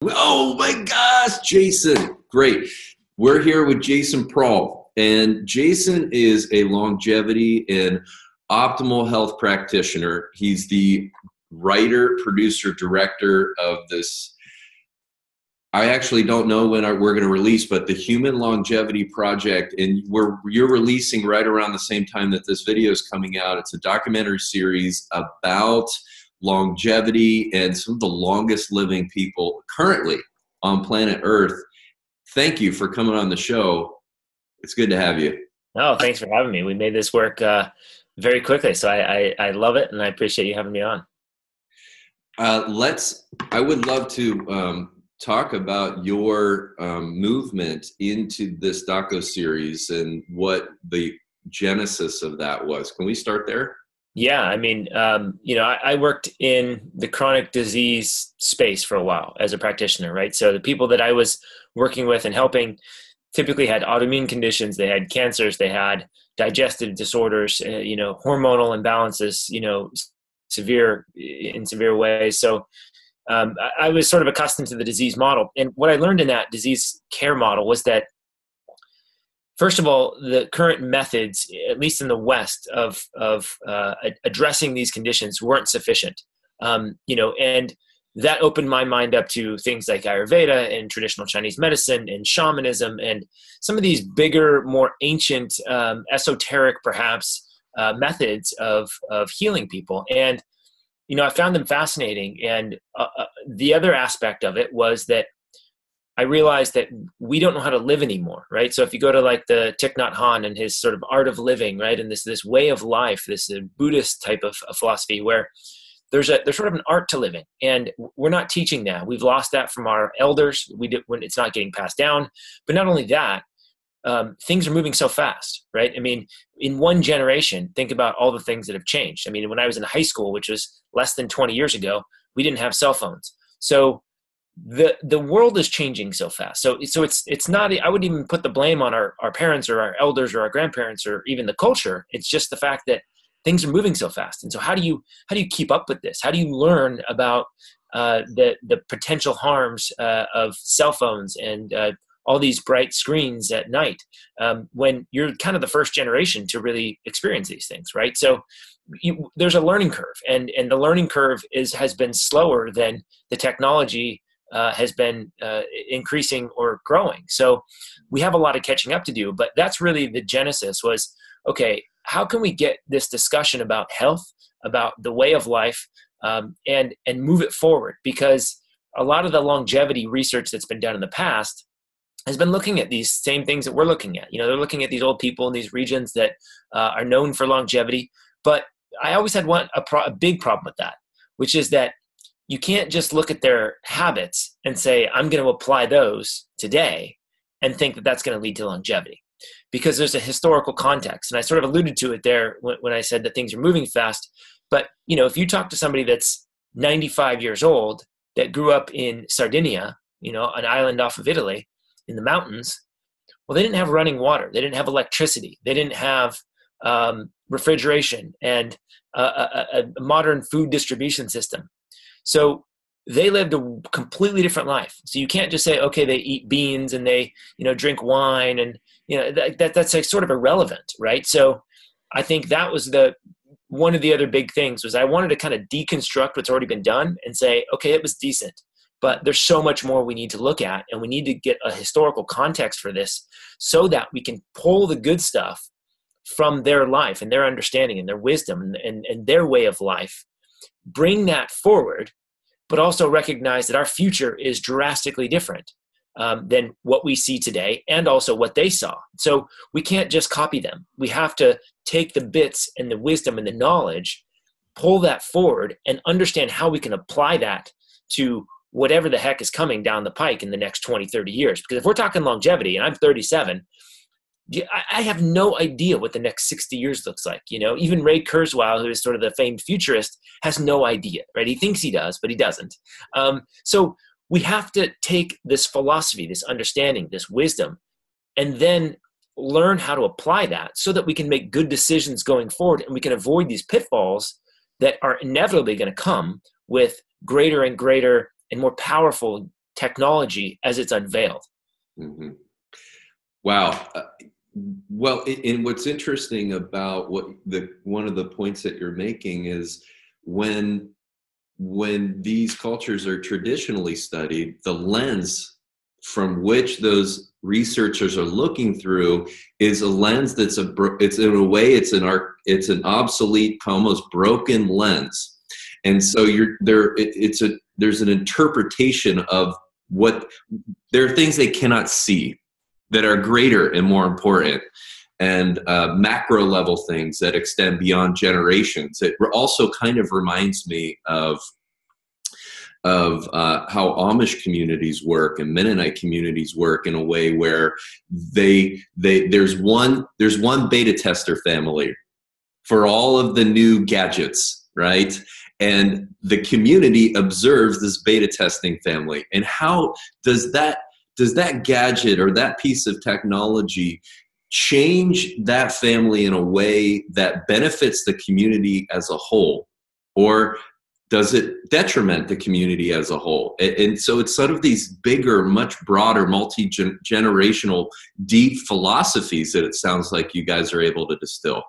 Oh my gosh, Jason. Great. We're here with Jason Prall. And Jason is a longevity and optimal health practitioner. He's the writer, producer, director of this. I actually don't know when we're going to release, but the Human Longevity Project, and you're releasing right around the same time that this video is coming out. It's a documentary series about longevity and some of the longest living people currently on planet Earth. Thank you for coming on the show. It's good to have you. Oh, thanks for having me. We made this work very quickly, so I love it, and I appreciate you having me on. I would love to talk about your movement into this docu series and what the genesis of that was. Can we start there? Yeah, I mean, I worked in the chronic disease space for a while as a practitioner, right? So the people that I was working with and helping typically had autoimmune conditions, they had cancers, they had digestive disorders, hormonal imbalances, in severe ways. So I was sort of accustomed to the disease model. And what I learned in that disease care model was that, first of all, the current methods, at least in the West, of addressing these conditions weren't sufficient. And that opened my mind up to things like Ayurveda and traditional Chinese medicine and shamanism and some of these bigger, more ancient, esoteric, perhaps, methods of healing people. And, I found them fascinating. And the other aspect of it was that I realized that we don't know how to live anymore, right? So if you go to like the Thich Nhat Hanh and his sort of art of living, right, and this way of life, this Buddhist type of philosophy where there's sort of an art to living, and we're not teaching that. We've lost that from our elders. When it's not getting passed down. But not only that, things are moving so fast, right? I mean, in one generation, think about all the things that have changed. I mean, when I was in high school, which was less than 20 years ago, we didn't have cell phones. So the world is changing so fast. So it's not, I wouldn't even put the blame on our parents or our elders or our grandparents or even the culture. It's just the fact that things are moving so fast. And so how do you keep up with this? How do you learn about the potential harms of cell phones and all these bright screens at night when you're kind of the first generation to really experience these things, right? So there's a learning curve, and the learning curve has been slower than the technology has been increasing or growing. So we have a lot of catching up to do, but that's really the genesis was, okay, how can we get this discussion about health, about the way of life, and move it forward? Because a lot of the longevity research that's been done in the past has been looking at these same things that we're looking at. They're looking at these old people in these regions that are known for longevity. But I always had a big problem with that, which is that you can't just look at their habits and say, I'm going to apply those today and think that that's going to lead to longevity, because there's a historical context. And I sort of alluded to it there when I said that things are moving fast. But, if you talk to somebody that's 95 years old that grew up in Sardinia, an island off of Italy in the mountains, well, they didn't have running water. They didn't have electricity. They didn't have refrigeration and a modern food distribution system. So they lived a completely different life. So you can't just say, okay, they eat beans and they, drink wine, and that's like sort of irrelevant, right? So I think that was one of the other big things was I wanted to kind of deconstruct what's already been done and say, okay, it was decent, but there's so much more we need to look at, and we need to get a historical context for this so that we can pull the good stuff from their life and their understanding and their wisdom and their way of life, bring that forward, but also recognize that our future is drastically different than what we see today and also what they saw. So we can't just copy them. We have to take the bits and the wisdom and the knowledge, pull that forward, and understand how we can apply that to whatever the heck is coming down the pike in the next 20, 30 years. Because if we're talking longevity, and I'm 37, I have no idea what the next 60 years looks like. Even Ray Kurzweil, who is sort of the famed futurist, has no idea, right? He thinks he does, but he doesn't. So we have to take this philosophy, this understanding, this wisdom, and then learn how to apply that so that we can make good decisions going forward, and we can avoid these pitfalls that are inevitably going to come with greater and greater and more powerful technology as it's unveiled. Mm-hmm. Wow. Well, and what's interesting about one of the points that you're making is when these cultures are traditionally studied, the lens from which those researchers are looking through is a lens that's it's in a way it's an obsolete, almost broken lens. And so there's an interpretation of what there are things they cannot see that are greater and more important, and macro level things that extend beyond generations. It also kind of reminds me of how Amish communities work and Mennonite communities work in a way where there's one beta tester family for all of the new gadgets, right? And the community observes this beta testing family. And how does that gadget or that piece of technology change that family in a way that benefits the community as a whole? Or does it detriment the community as a whole? And so it's sort of these bigger, much broader, multi-generational, deep philosophies that it sounds like you guys are able to distill.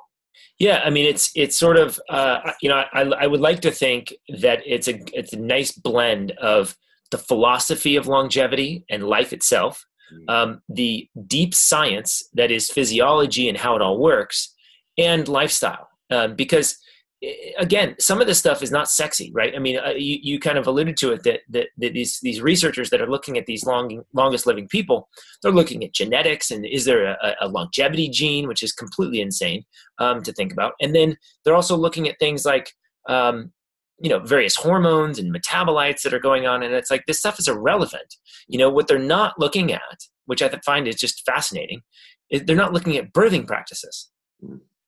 Yeah, I mean, it's sort of, I would like to think that it's a nice blend of the philosophy of longevity and life itself, the deep science that is physiology and how it all works, and lifestyle. Because again, some of this stuff is not sexy, right? I mean, you kind of alluded to it that these researchers that are looking at these longest living people, they're looking at genetics and is there a longevity gene, which is completely insane to think about. And then they're also looking at things like, various hormones and metabolites that are going on. And it's like, this stuff is irrelevant. What they're not looking at, which I find is just fascinating, is they're not looking at birthing practices.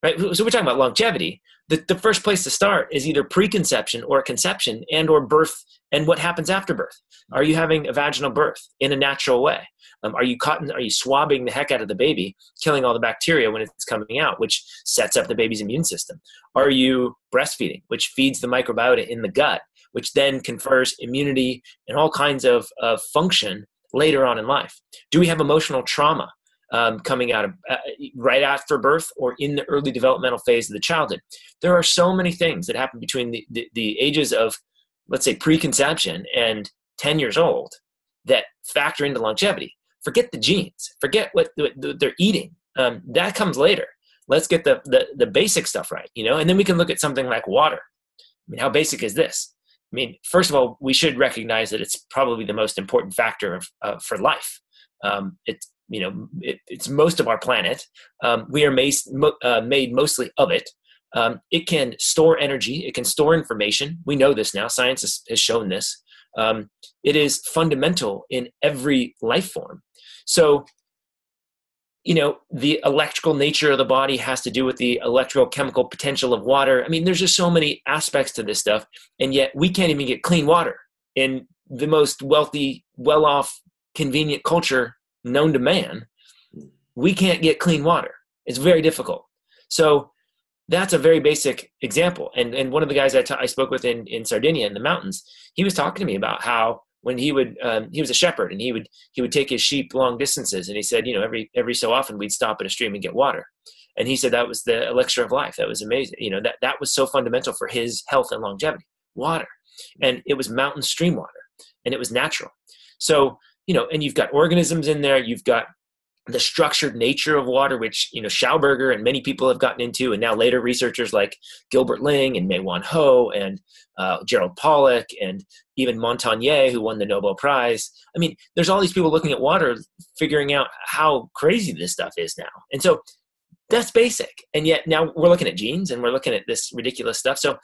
Right? So we're talking about longevity. The first place to start is either preconception or conception and or birth and what happens after birth. Are you having a vaginal birth in a natural way? Are you swabbing the heck out of the baby, killing all the bacteria when it's coming out, which sets up the baby's immune system? Are you breastfeeding, which feeds the microbiota in the gut, which then confers immunity and all kinds of function later on in life? Do we have emotional trauma coming out of right after birth or in the early developmental phase of the childhood? There are so many things that happen between the ages of, let's say, preconception and 10 years old that factor into longevity. Forget the genes. Forget what they're eating. That comes later. Let's get the basic stuff right, and then we can look at something like water. I mean, how basic is this? I mean, first of all, we should recognize that it's probably the most important factor for life. It's most of our planet. We are made mostly of it. It can store energy. It can store information. We know this now. Science has shown this. It is fundamental in every life form. So, the electrical nature of the body has to do with the electrochemical potential of water. I mean, there's just so many aspects to this stuff. And yet we can't even get clean water in the most wealthy, well-off, convenient culture known to man. We can't get clean water. It's very difficult. So that's a very basic example. And one of the guys I spoke with in Sardinia in the mountains, he was talking to me about how when he was a shepherd and he would take his sheep long distances. And he said, every so often we'd stop at a stream and get water. And he said that was the elixir of life. That was amazing. That was so fundamental for his health and longevity, water. And it was mountain stream water and it was natural. So, and you've got organisms in there. You've got the structured nature of water, which, Schauberger and many people have gotten into, and now later researchers like Gilbert Ling and Mei-Wan Ho and Gerald Pollack and even Montagnier, who won the Nobel Prize. I mean, there's all these people looking at water, figuring out how crazy this stuff is now. And so that's basic. And yet now we're looking at genes and we're looking at this ridiculous stuff. So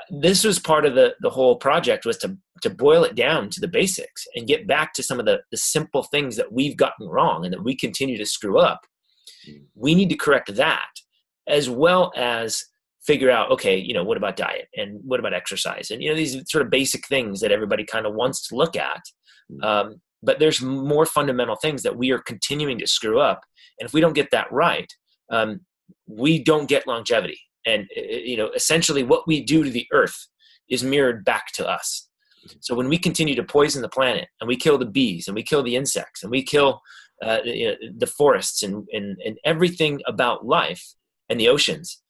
this was part of the whole project, was to boil it down to the basics and get back to some of the simple things that we've gotten wrong and that we continue to screw up. We need to correct that, as well as figure out, okay, what about diet and what about exercise? And, these sort of basic things that everybody kind of wants to look at. But there's more fundamental things that we are continuing to screw up. And if we don't get that right, we don't get longevity. And, essentially what we do to the earth is mirrored back to us. So when we continue to poison the planet, and we kill the bees, and we kill the insects, and we kill the forests and everything about life and the oceans,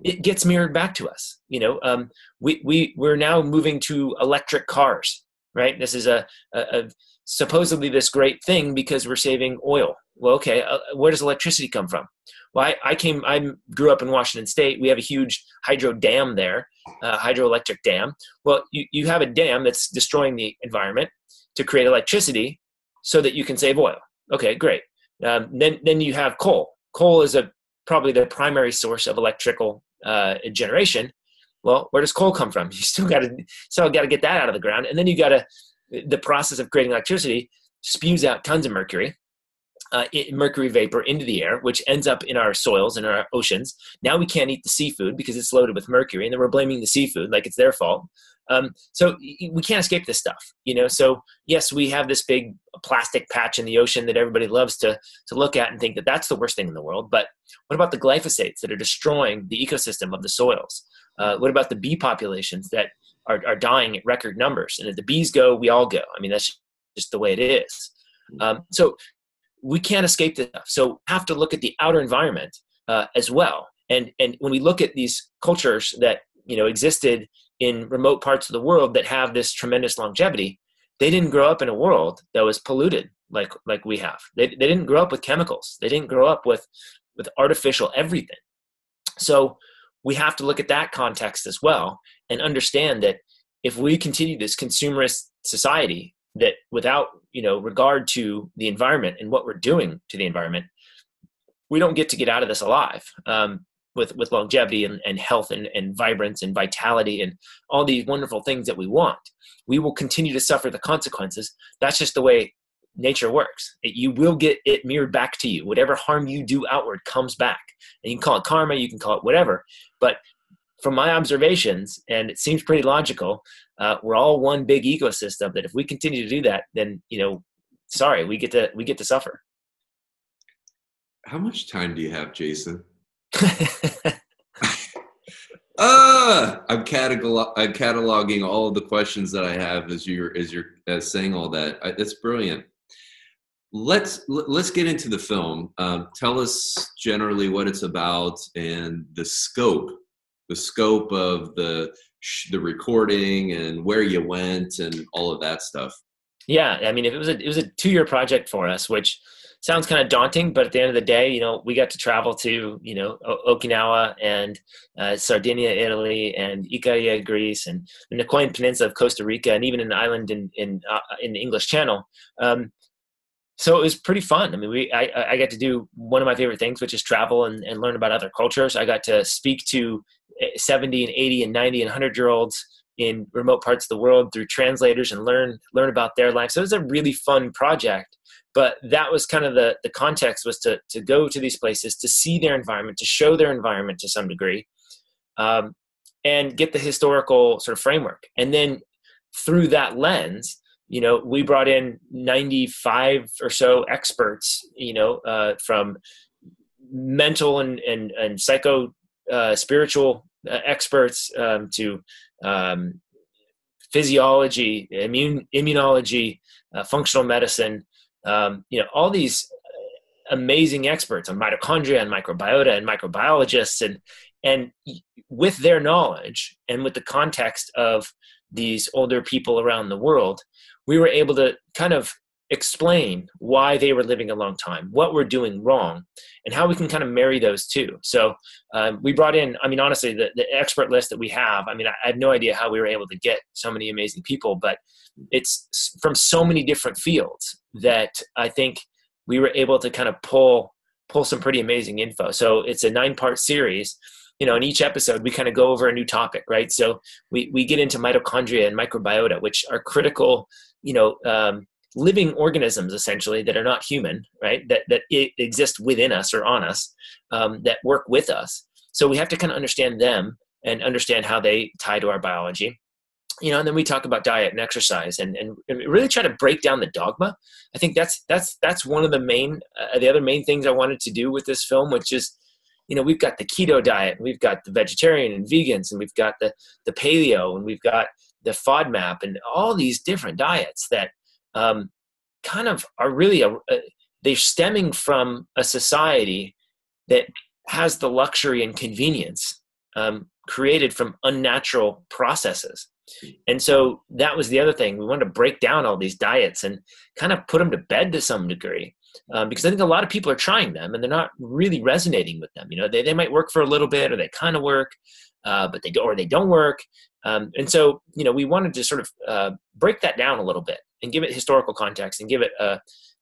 it gets mirrored back to us. We're now moving to electric cars, right? This is a supposedly this great thing because we're saving oil. Well, okay, where does electricity come from? Well, I grew up in Washington State. We have a huge hydro dam there, hydroelectric dam. Well, you have a dam that's destroying the environment to create electricity so that you can save oil. Okay, great. Then you have coal. Coal is probably the primary source of electrical generation. Well, where does coal come from? You still got to get that out of the ground, and then the process of creating electricity spews out tons of mercury vapor into the air, which ends up in our soils and our oceans. Now we can't eat the seafood because it's loaded with mercury, and then we're blaming the seafood like it's their fault. So we can't escape this stuff, So yes, we have this big plastic patch in the ocean that everybody loves to look at and think that that's the worst thing in the world. But what about the glyphosates that are destroying the ecosystem of the soils? What about the bee populations that are dying at record numbers? And if the bees go, we all go. I mean, that's just the way it is. So we can't escape this stuff. So we have to look at the outer environment as well. And when we look at these cultures that existed in remote parts of the world that have this tremendous longevity, they didn't grow up in a world that was polluted like we have. They didn't grow up with chemicals. They didn't grow up with artificial everything. So we have to look at that context as well and understand that if we continue this consumerist society that without regard to the environment and what we're doing to the environment, we don't get out of this alive with longevity and health and vibrance and vitality and all these wonderful things that we want. We will continue to suffer the consequences. That's just the way nature works. You will get it mirrored back to you. Whatever harm you do outward comes back. And you can call it karma, you can call it whatever. But from my observations, and it seems pretty logical, we're all one big ecosystem that if we continue to do that, then, sorry, we get to suffer. How much time do you have, Jason? I'm cataloging all of the questions that I have as you're saying all that. That's brilliant. Let's get into the film. Tell us generally what it's about and the scope of the recording and where you went and all of that stuff. Yeah, I mean, it was a 2-year project for us, which sounds kind of daunting, but at the end of the day, we got to travel to, Okinawa and Sardinia, Italy, and Icaria, Greece, and the Nicoyan Peninsula of Costa Rica, and even an island in the English Channel. So it was pretty fun. I mean, I got to do one of my favorite things, which is travel and learn about other cultures. I got to speak to 70 and 80 and 90 and 100-year-olds in remote parts of the world through translators and learn about their life. So it was a really fun project. But that was kind of the context, was to go to these places, to see their environment, to show their environment to some degree, and get the historical sort of framework. And then through that lens, we brought in 95 or so experts, from mental and psycho spiritual experts to physiology, immunology, functional medicine, all these amazing experts on mitochondria and microbiota and microbiologists, and with their knowledge and with the context of these older people around the world, we were able to kind of explain why they were living a long time, what we're doing wrong, and how we can kind of marry those two. So we brought in, I mean, honestly, the expert list that we have, I mean, I have no idea how we were able to get so many amazing people, but it's from so many different fields that I think we were able to kind of pull some pretty amazing info. So it's a 9-part series. In each episode, we kind of go over a new topic, right? So we get into mitochondria and microbiota, which are critical, living organisms, essentially, that are not human, right? That exist within us or on us, that work with us. So we have to kind of understand them and understand how they tie to our biology. And then we talk about diet and exercise and really try to break down the dogma. I think that's one of the other main things I wanted to do with this film, which is, we've got the keto diet, and we've got the vegetarian and vegans, and we've got the paleo, and we've got the FODMAP and all these different diets that kind of are really, they're stemming from a society that has the luxury and convenience created from unnatural processes. And so that was the other thing. We wanted to break down all these diets and kind of put them to bed to some degree, because I think a lot of people are trying them and they're not really resonating with them. They might work for a little bit, or they kind of work, but they don't work. And so, we wanted to sort of break that down a little bit and give it historical context, and give it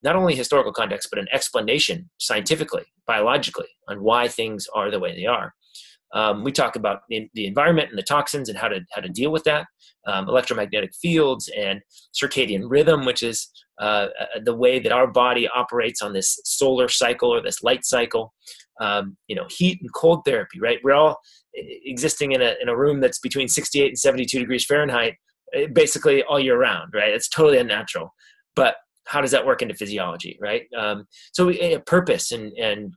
not only historical context, but an explanation scientifically, biologically, on why things are the way they are. We talk about the environment and the toxins and how to deal with that, electromagnetic fields and circadian rhythm, which is the way that our body operates on this solar cycle or this light cycle. Heat and cold therapy, right? We're all existing in a room that's between 68 and 72 degrees Fahrenheit, basically all year round, right? It's totally unnatural. But how does that work into physiology, right? So purpose and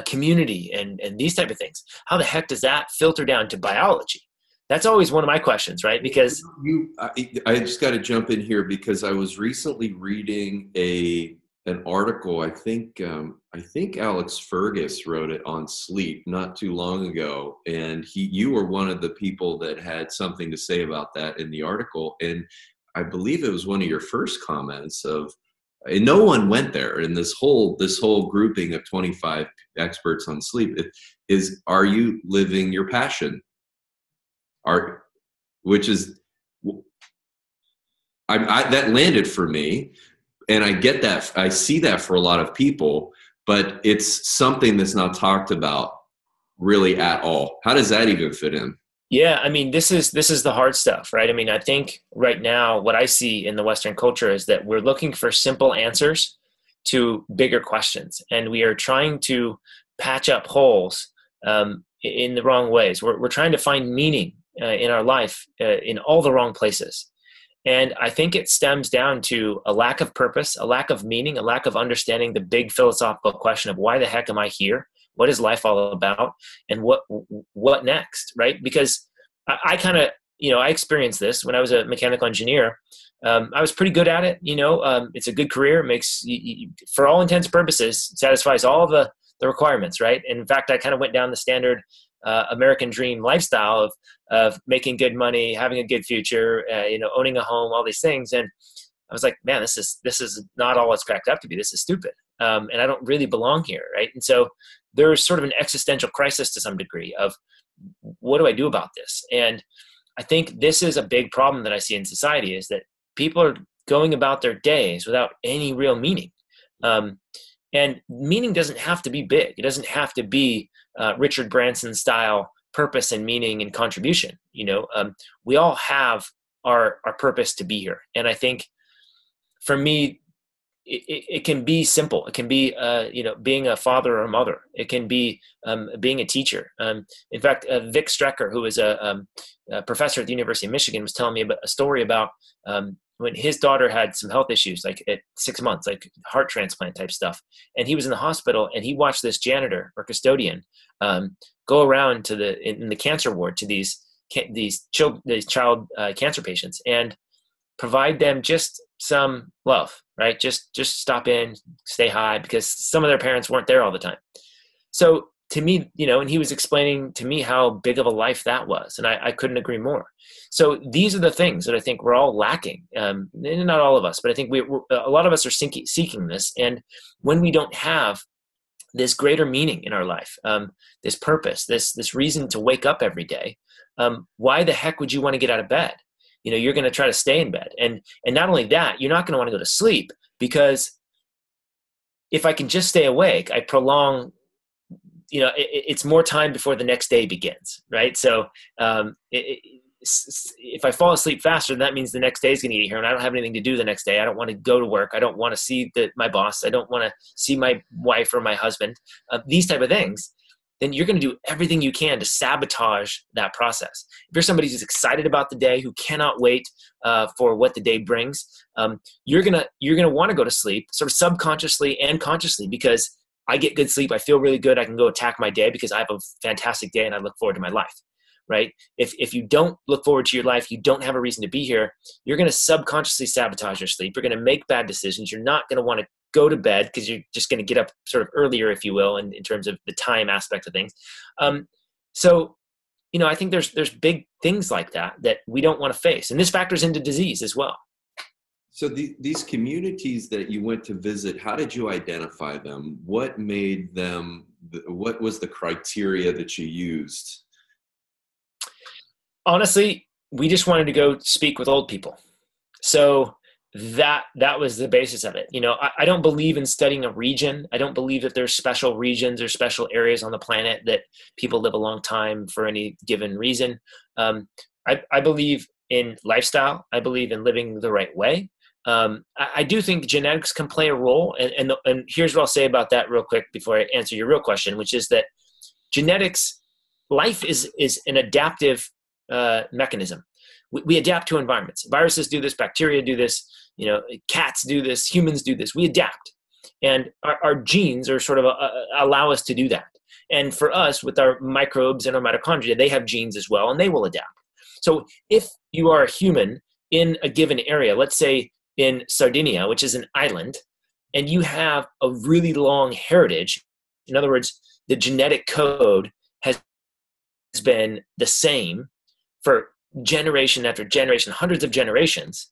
community and these type of things. An the heck does that filter down to biology? That's always one of my questions, right? Because I just got to jump in here because I was recently reading an article. I think Alex Fergus wrote it on sleep not too long ago, and you were one of the people that had something to say about that in the article, and I believe it was one of your first comments and no one went there in this whole grouping of 25 experts on sleep are you living your passion? Which is, that landed for me, and I get that. I see that for a lot of people, but it's something that's not talked about really at all. How does that even fit in? Yeah, I mean, this is the hard stuff, right? I mean, I think right now what I see in the Western culture is that we're looking for simple answers to bigger questions, and we are trying to patch up holes in the wrong ways. We're trying to find meaning in our life in all the wrong places. And I think it stems down to a lack of purpose, a lack of meaning, a lack of understanding the big philosophical question of why the heck am I here? What is life all about? And what next, right? Because I kind of, I experienced this when I was a mechanical engineer. I was pretty good at it. It's a good career. It makes, for all intents and purposes, satisfies all of the requirements, right? And in fact, I kind of went down the standard American dream lifestyle of making good money, having a good future, owning a home, all these things. And I was like, man, this is not all it's cracked up to be. This is stupid. And I don't really belong here, right? And so there's sort of an existential crisis to some degree of what do I do about this? And I think this is a big problem that I see in society, is that people are going about their days without any real meaning. And meaning doesn't have to be big. It doesn't have to be Richard Branson style purpose and meaning and contribution. We all have our purpose to be here. And I think for me, it can be simple. It can be, being a father or a mother. It can be being a teacher. In fact, Vic Strecker, who is a professor at the University of Michigan, was telling me about a story about when his daughter had some health issues, like at 6 months, like heart transplant type stuff. And he was in the hospital, and he watched this janitor or custodian go around in the cancer ward to these child cancer patients and provide them just some love, right? Just stop in, stay high, because some of their parents weren't there all the time. So to me, and he was explaining to me how big of a life that was. And I couldn't agree more. So these are the things that I think we're all lacking. Not all of us, but I think a lot of us are seeking this. And when we don't have this greater meaning in our life, this purpose, this reason to wake up every day, why the heck would you want to get out of bed? You're going to try to stay in bed. And not only that, you're not going to want to go to sleep, because if I can just stay awake, I prolong, it's more time before the next day begins, right? So if I fall asleep faster, that means the next day is going to get here, and I don't have anything to do the next day. I don't want to go to work. I don't want to see my boss. I don't want to see my wife or my husband, these type of things. Then you're going to do everything you can to sabotage that process. If you're somebody who's excited about the day, who cannot wait for what the day brings, you're going to want to go to sleep sort of subconsciously and consciously, because I get good sleep. I feel really good. I can go attack my day because I have a fantastic day and I look forward to my life. right? If you don't look forward to your life, you don't have a reason to be here, you're going to subconsciously sabotage your sleep. You're going to make bad decisions. You're not going to want to go to bed because you're just going to get up sort of earlier, if you will, in terms of the time aspect of things. So, I think there's big things like that we don't want to face. And this factors into disease as well. So these communities that you went to visit, how did you identify them? What made them, what was the criteria that you used? Honestly, we just wanted to go speak with old people. So that was the basis of it. I don't believe in studying a region. I don't believe that there's special regions or special areas on the planet that people live a long time for any given reason. I believe in lifestyle. I believe in living the right way. I do think genetics can play a role. And here's what I'll say about that real quick before I answer your real question, which is that genetics, life is an adaptive mechanism. We adapt to environments. Viruses do this, bacteria do this, cats do this, humans do this. We adapt. And our genes are sort of allow us to do that. And for us, with our microbes and our mitochondria, they have genes as well, and they will adapt. So if you are a human in a given area, let's say in Sardinia, which is an island, and you have a really long heritage, in other words, the genetic code has been the same for generation after generation, hundreds of generations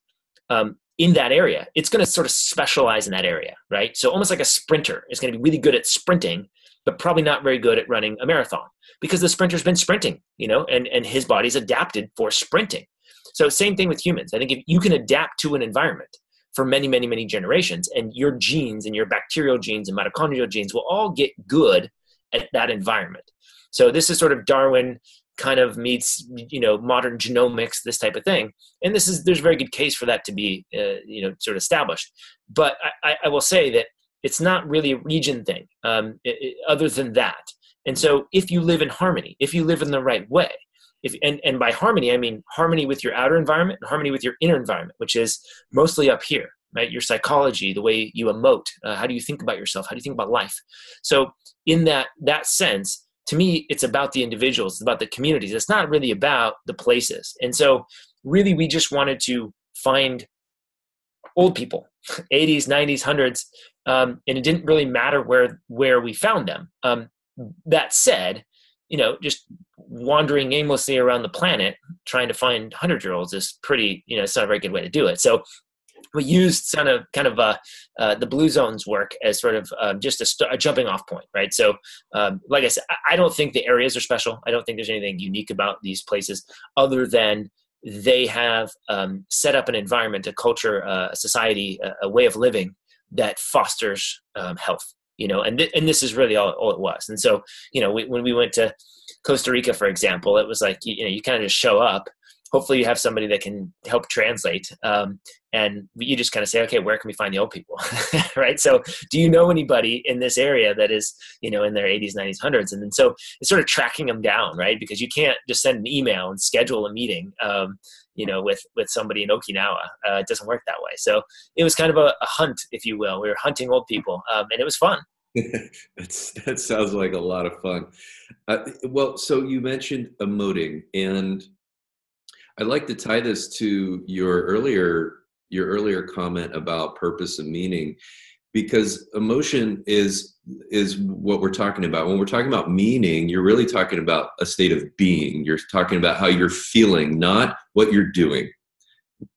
in that area, it's going to sort of specialize in that area, right? So almost like a sprinter is going to be really good at sprinting, but probably not very good at running a marathon because the sprinter's been sprinting, and his body's adapted for sprinting. So same thing with humans. I think if you can adapt to an environment for many, many, many generations, and your genes and your bacterial genes and mitochondrial genes will all get good at that environment. So this is sort of Darwin kind of meets, modern genomics, this type of thing. And there's a very good case for that to be, sort of established. But I will say that it's not really a region thing other than that. And so if you live in harmony, if you live in the right way, and by harmony, I mean harmony with your outer environment and harmony with your inner environment, which is mostly up here, right? Your psychology, the way you emote, how do you think about yourself? How do you think about life? So in that sense, to me, it's about the individuals, it's about the communities. It's not really about the places. And so really, we just wanted to find old people, 80s, 90s, 100s, and it didn't really matter where we found them. That said, just wandering aimlessly around the planet trying to find 100-year-olds is pretty, it's not a very good way to do it. So we used the Blue Zones work as sort of just a jumping off point, right? So like I said, I don't think the areas are special. I don't think there's anything unique about these places other than they have set up an environment, a culture, a society, a way of living that fosters health. And this is really all it was. And so, when we went to Costa Rica, for example, it was like, you kind of just show up. Hopefully you have somebody that can help translate. And you just kind of say, okay, where can we find the old people? Right? So do you know anybody in this area that is, in their 80s, 90s, 100s? And then so it's sort of tracking them down, right? Because you can't just send an email and schedule a meeting, with somebody in Okinawa. It doesn't work that way. So it was kind of a hunt, if you will. We were hunting old people, and it was fun. That sounds like a lot of fun. Well, so you mentioned emoting, and I'd like to tie this to your earlier comment about purpose and meaning, because emotion is what we're talking about. When we're talking about meaning, you're really talking about a state of being. You're talking about how you're feeling, not what you're doing.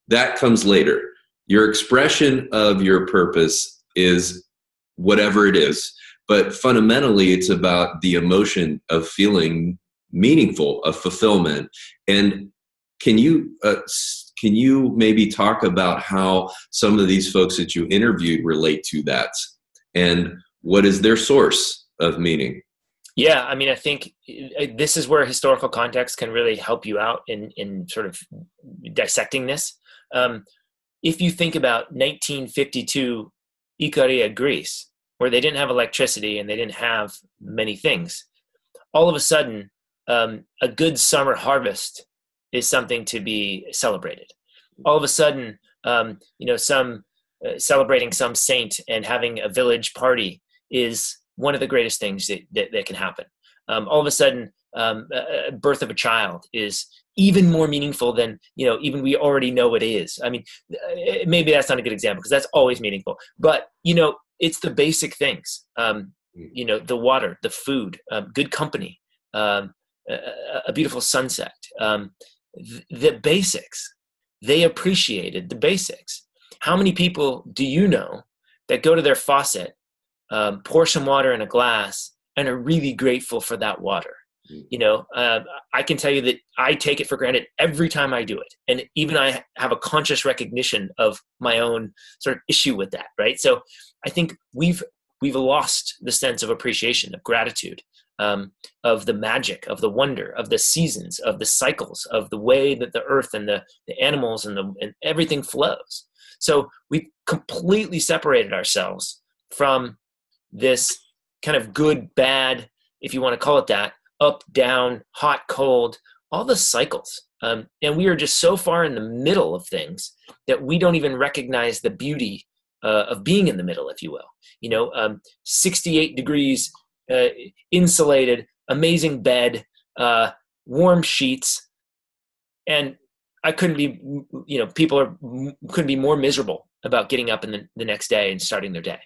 That comes later. Your expression of your purpose is whatever it is, but fundamentally it's about the emotion of feeling meaningful, of fulfillment. And can you maybe talk about how some of these folks that you interviewed relate to that, and what is their source of meaning? Yeah, I mean, I think this is where historical context can really help you out in sort of dissecting this. If you think about 1952 Ikaria, Greece, where they didn't have electricity and they didn't have many things, all of a sudden, a good summer harvest is something to be celebrated. All of a sudden, celebrating some saint and having a village party is one of the greatest things that can happen. All of a sudden, birth of a child is even more meaningful than, even we already know it is. I mean, maybe that's not a good example because that's always meaningful, but it's the basic things. The water, the food, good company, a beautiful sunset, the basics. They appreciated the basics. How many people do you know that go to their faucet, pour some water in a glass, and are really grateful for that water? I can tell you that I take it for granted every time I do it. And even I have a conscious recognition of my own sort of issue with that, right? So I think we've lost the sense of appreciation, of gratitude, of the magic, of the wonder, of the seasons, of the cycles, of the way that the earth and the animals and everything flows. So we've completely separated ourselves from this kind of good, bad, if you want to call it that, up, down, hot, cold, all the cycles. And we are just so far in the middle of things that we don't even recognize the beauty of being in the middle, if you will. 68 degrees, insulated, amazing bed, warm sheets. And I couldn't be, couldn't be more miserable about getting up in the next day and starting their day.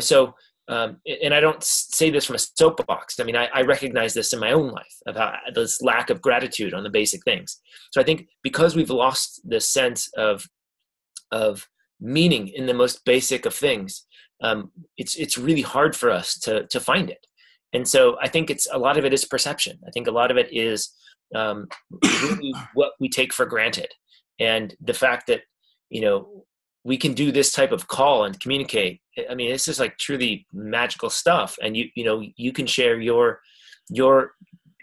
So and I don't say this from a soapbox. I mean, I recognize this in my own life about this lack of gratitude on the basic things. So I think because we've lost the sense of meaning in the most basic of things, it's really hard for us to find it. And so I think a lot of it is perception. I think a lot of it is really what we take for granted, and the fact that we can do this type of call and communicate. I mean, it's just like truly magical stuff. And you can share your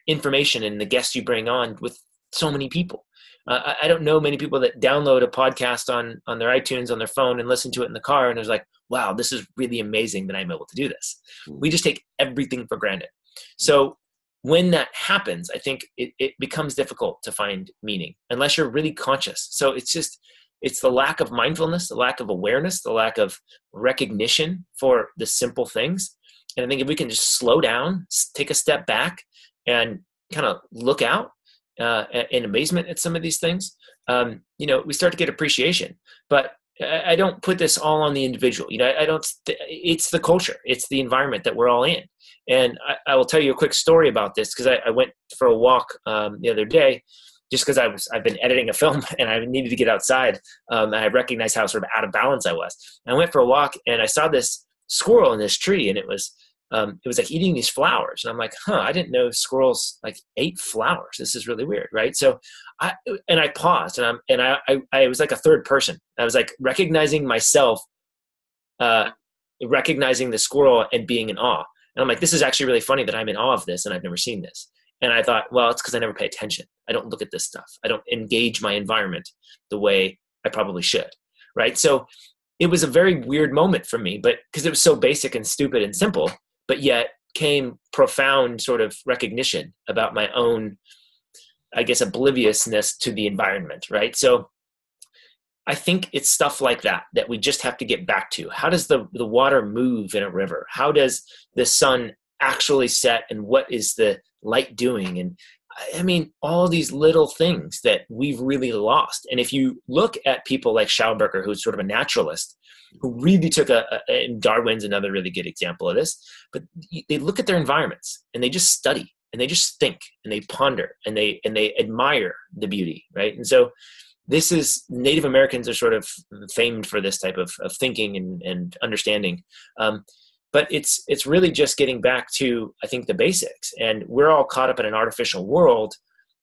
information and the guests you bring on with so many people. I don't know many people that download a podcast on their iTunes on their phone and listen to it in the car, and it's like, wow, this is really amazing that I'm able to do this. We just take everything for granted. So when that happens, I think it becomes difficult to find meaning unless you're really conscious. So it's the lack of mindfulness, the lack of awareness, the lack of recognition for the simple things. And I think if we can just slow down, take a step back, and kind of look out in amazement at some of these things, we start to get appreciation. But I don't put this all on the individual. It's the culture, it's the environment that we're all in. And I will tell you a quick story about this because I went for a walk the other day, just because I've been editing a film and I needed to get outside. And I recognized how sort of out of balance I was. And I went for a walk and I saw this squirrel in this tree, and it was like eating these flowers. And I'm like, I didn't know squirrels like ate flowers. This is really weird, right? So I paused and I was like a third person. I was like recognizing myself, recognizing the squirrel and being in awe. And I'm like, this is actually really funny that I'm in awe of this and I've never seen this. And I thought, well, it's because I never pay attention. I don't look at this stuff. I don't engage my environment the way I probably should, right? So it was a very weird moment for me, but because it was so basic and stupid and simple, but yet came profound sort of recognition about my own, I guess, obliviousness to the environment, right? So I think it's stuff like that we just have to get back to. How does the water move in a river? How does the sun actually set, and what is the light doing? And I mean, all these little things that we've really lost. And if you look at people like Schauberger, who's sort of a naturalist, who really took and Darwin's another really good example of this, but they look at their environments and they just study and they just think and they ponder and they admire the beauty, right? And so this is, Native Americans are sort of famed for this type of thinking and understanding. But it's really just getting back to, I think, the basics. And we're all caught up in an artificial world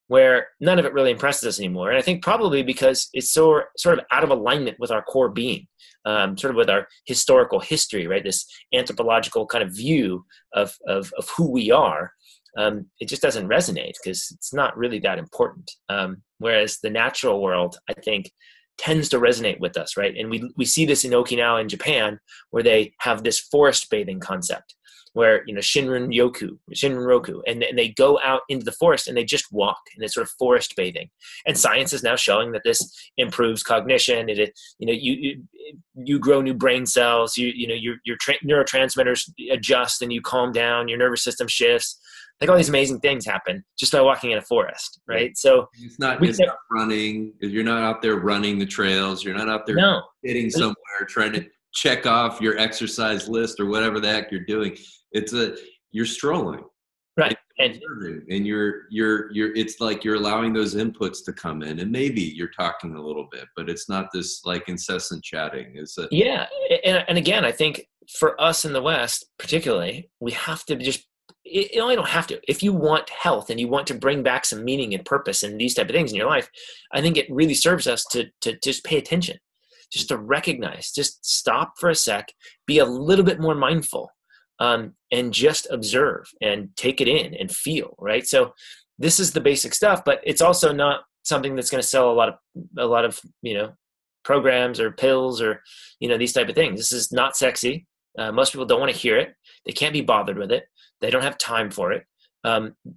where none of it really impresses us anymore. And I think probably because it's sort of out of alignment with our core being, sort of with our historical history, right? This anthropological kind of view of who we are. It just doesn't resonate because it's not really that important. Whereas the natural world, I think, tends to resonate with us, right? And we see this in Okinawa in Japan, where they have this forest bathing concept, where, Shinrin Roku, and they go out into the forest and they just walk, and it's sort of forest bathing. And science is now showing that this improves cognition. You grow new brain cells. Your neurotransmitters adjust, and you calm down. Your nervous system shifts. Like all these amazing things happen just by walking in a forest, right? So it's not running. You're not out there running the trails. You're not out there hitting somewhere trying to check off your exercise list or whatever the heck you're doing. You're strolling, right? And it's like you're allowing those inputs to come in, and maybe you're talking a little bit, but it's not this like incessant chatting. And again, I think for us in the West, particularly, we have to just. You only don't have to. If you want health and you want to bring back some meaning and purpose and these type of things in your life, I think it really serves us to just pay attention, just to recognize, just stop for a sec, be a little bit more mindful, and just observe and take it in and feel, right? So this is the basic stuff, but it's also not something that's going to sell a lot of programs or pills or these type of things. This is not sexy. Most people don't want to hear it. They can't be bothered with it. They don't have time for it.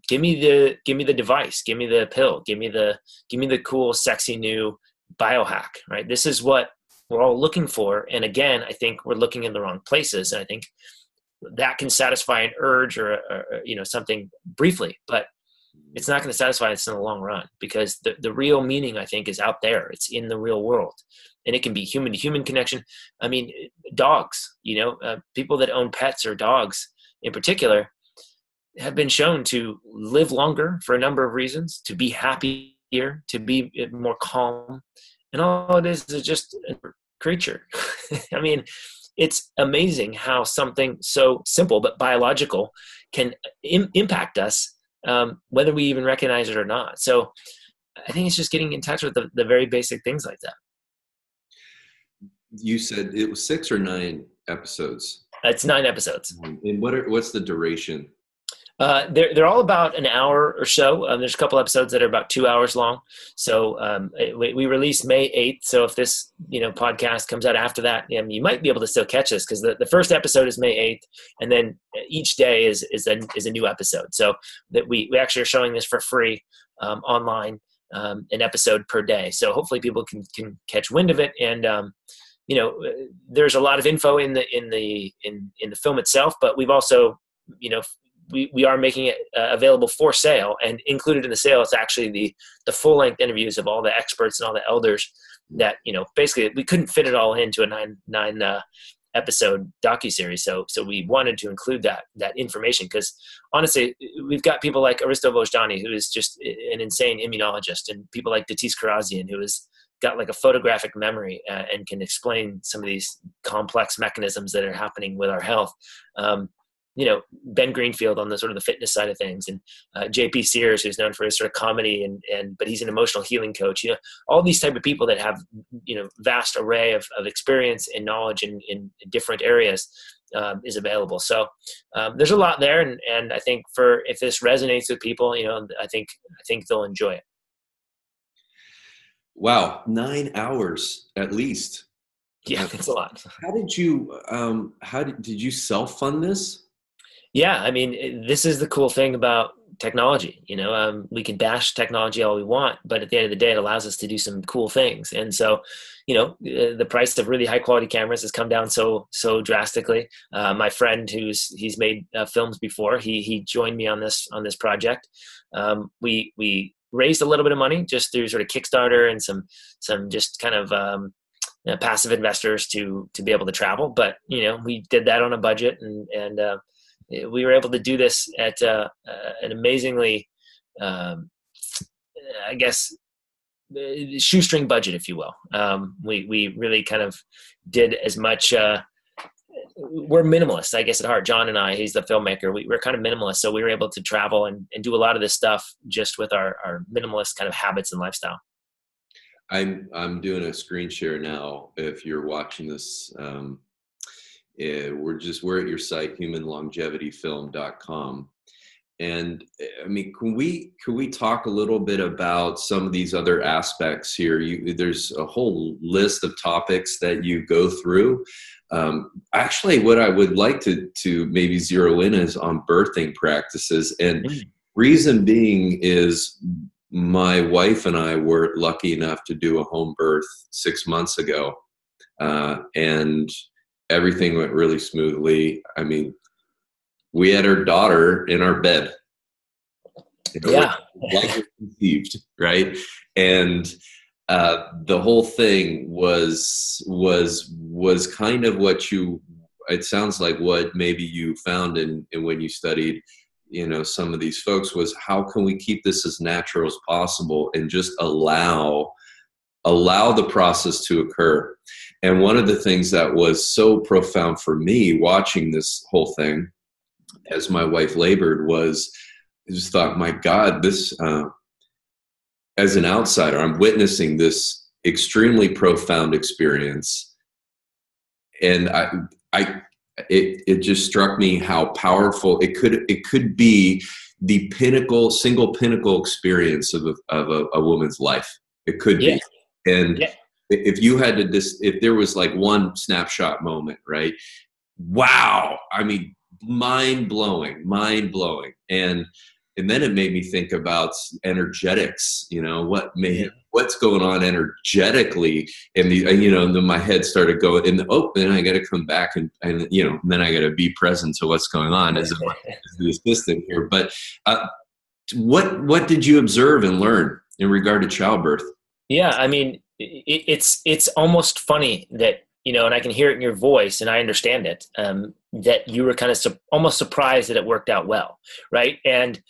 Give me the device. Give me the pill. Give me the cool, sexy new biohack. Right. This is what we're all looking for. And again, I think we're looking in the wrong places. And I think that can satisfy an urge or something briefly, but it's not going to satisfy us in the long run, because the real meaning, I think, is out there. It's in the real world, and it can be human to human connection. I mean, dogs. People that own pets or dogs in particular have been shown to live longer for a number of reasons, to be happier, to be more calm. And all it is just a creature. I mean, it's amazing how something so simple but biological can impact us, whether we even recognize it or not. So I think it's just getting in touch with the very basic things like that. You said it was 6 or 9 episodes. It's 9 episodes. And what's the duration? They're all about an hour or so. There's a couple episodes that are about 2 hours long. So we released May 8th. So if this podcast comes out after that, you might be able to still catch this, because the first episode is May 8th, and then each day is a new episode. So that we actually are showing this for free online, an episode per day. So hopefully people can catch wind of it. And there's a lot of info in the film itself, but we've also we are making it available for sale, and included in the sale is actually the full length interviews of all the experts and all the elders that basically we couldn't fit it all into a nine episode docuseries. So we wanted to include that information, because honestly, we've got people like Aristo Vojdani, who is just an insane immunologist, and people like Datis Karazian, who has got like a photographic memory and can explain some of these complex mechanisms that are happening with our health. Ben Greenfield on the sort of the fitness side of things, and JP Sears, who's known for his sort of comedy but he's an emotional healing coach. All these type of people that have vast array of experience and knowledge in different areas is available. So there's a lot there, and I think if this resonates with people, I think they'll enjoy it. Wow, 9 hours at least. Yeah, it's a lot. How did you did you self-fund this? Yeah, I mean, this is the cool thing about technology. We can bash technology all we want, but at the end of the day, it allows us to do some cool things. And so, the price of really high quality cameras has come down so drastically. My friend he's made films before, he joined me on this project. We raised a little bit of money just through sort of Kickstarter and some just kind of passive investors to be able to travel. But we did that on a budget, and we were able to do this at an amazingly, I guess, shoestring budget, if you will. We really kind of did as much. We're minimalist, I guess, at heart. John and I, he's the filmmaker. We're kind of minimalist, so we were able to travel and do a lot of this stuff just with our minimalist kind of habits and lifestyle. I'm doing a screen share now. If you're watching this, we're at your site, humanlongevityfilm.com, And I mean, can we talk a little bit about some of these other aspects here? There's a whole list of topics that you go through. Actually, what I would like to maybe zero in is on birthing practices. And reason being is my wife and I were lucky enough to do a home birth 6 months ago. And everything went really smoothly. I mean, we had our daughter in our bed. Yeah. Like conceived, right? And the whole thing was kind of it sounds like what maybe you found in when you studied, some of these folks, was how can we keep this as natural as possible and just allow the process to occur. And one of the things that was so profound for me watching this whole thing as my wife labored was, I just thought, my God, this, as an outsider, I'm witnessing this extremely profound experience. And it just struck me how powerful it could be, the single pinnacle experience of a woman's life. It could be. And if you had to if there was like one snapshot moment, right? Wow. I mean, mind blowing. And then it made me think about energetics, what's going on energetically. And then my head started going, then I got to come back and then I got to be present to what's going on as the assistant here. But what did you observe and learn in regard to childbirth? Yeah, I mean, it's almost funny that, and I can hear it in your voice and I understand it, that you were kind of almost surprised that it worked out well, right? And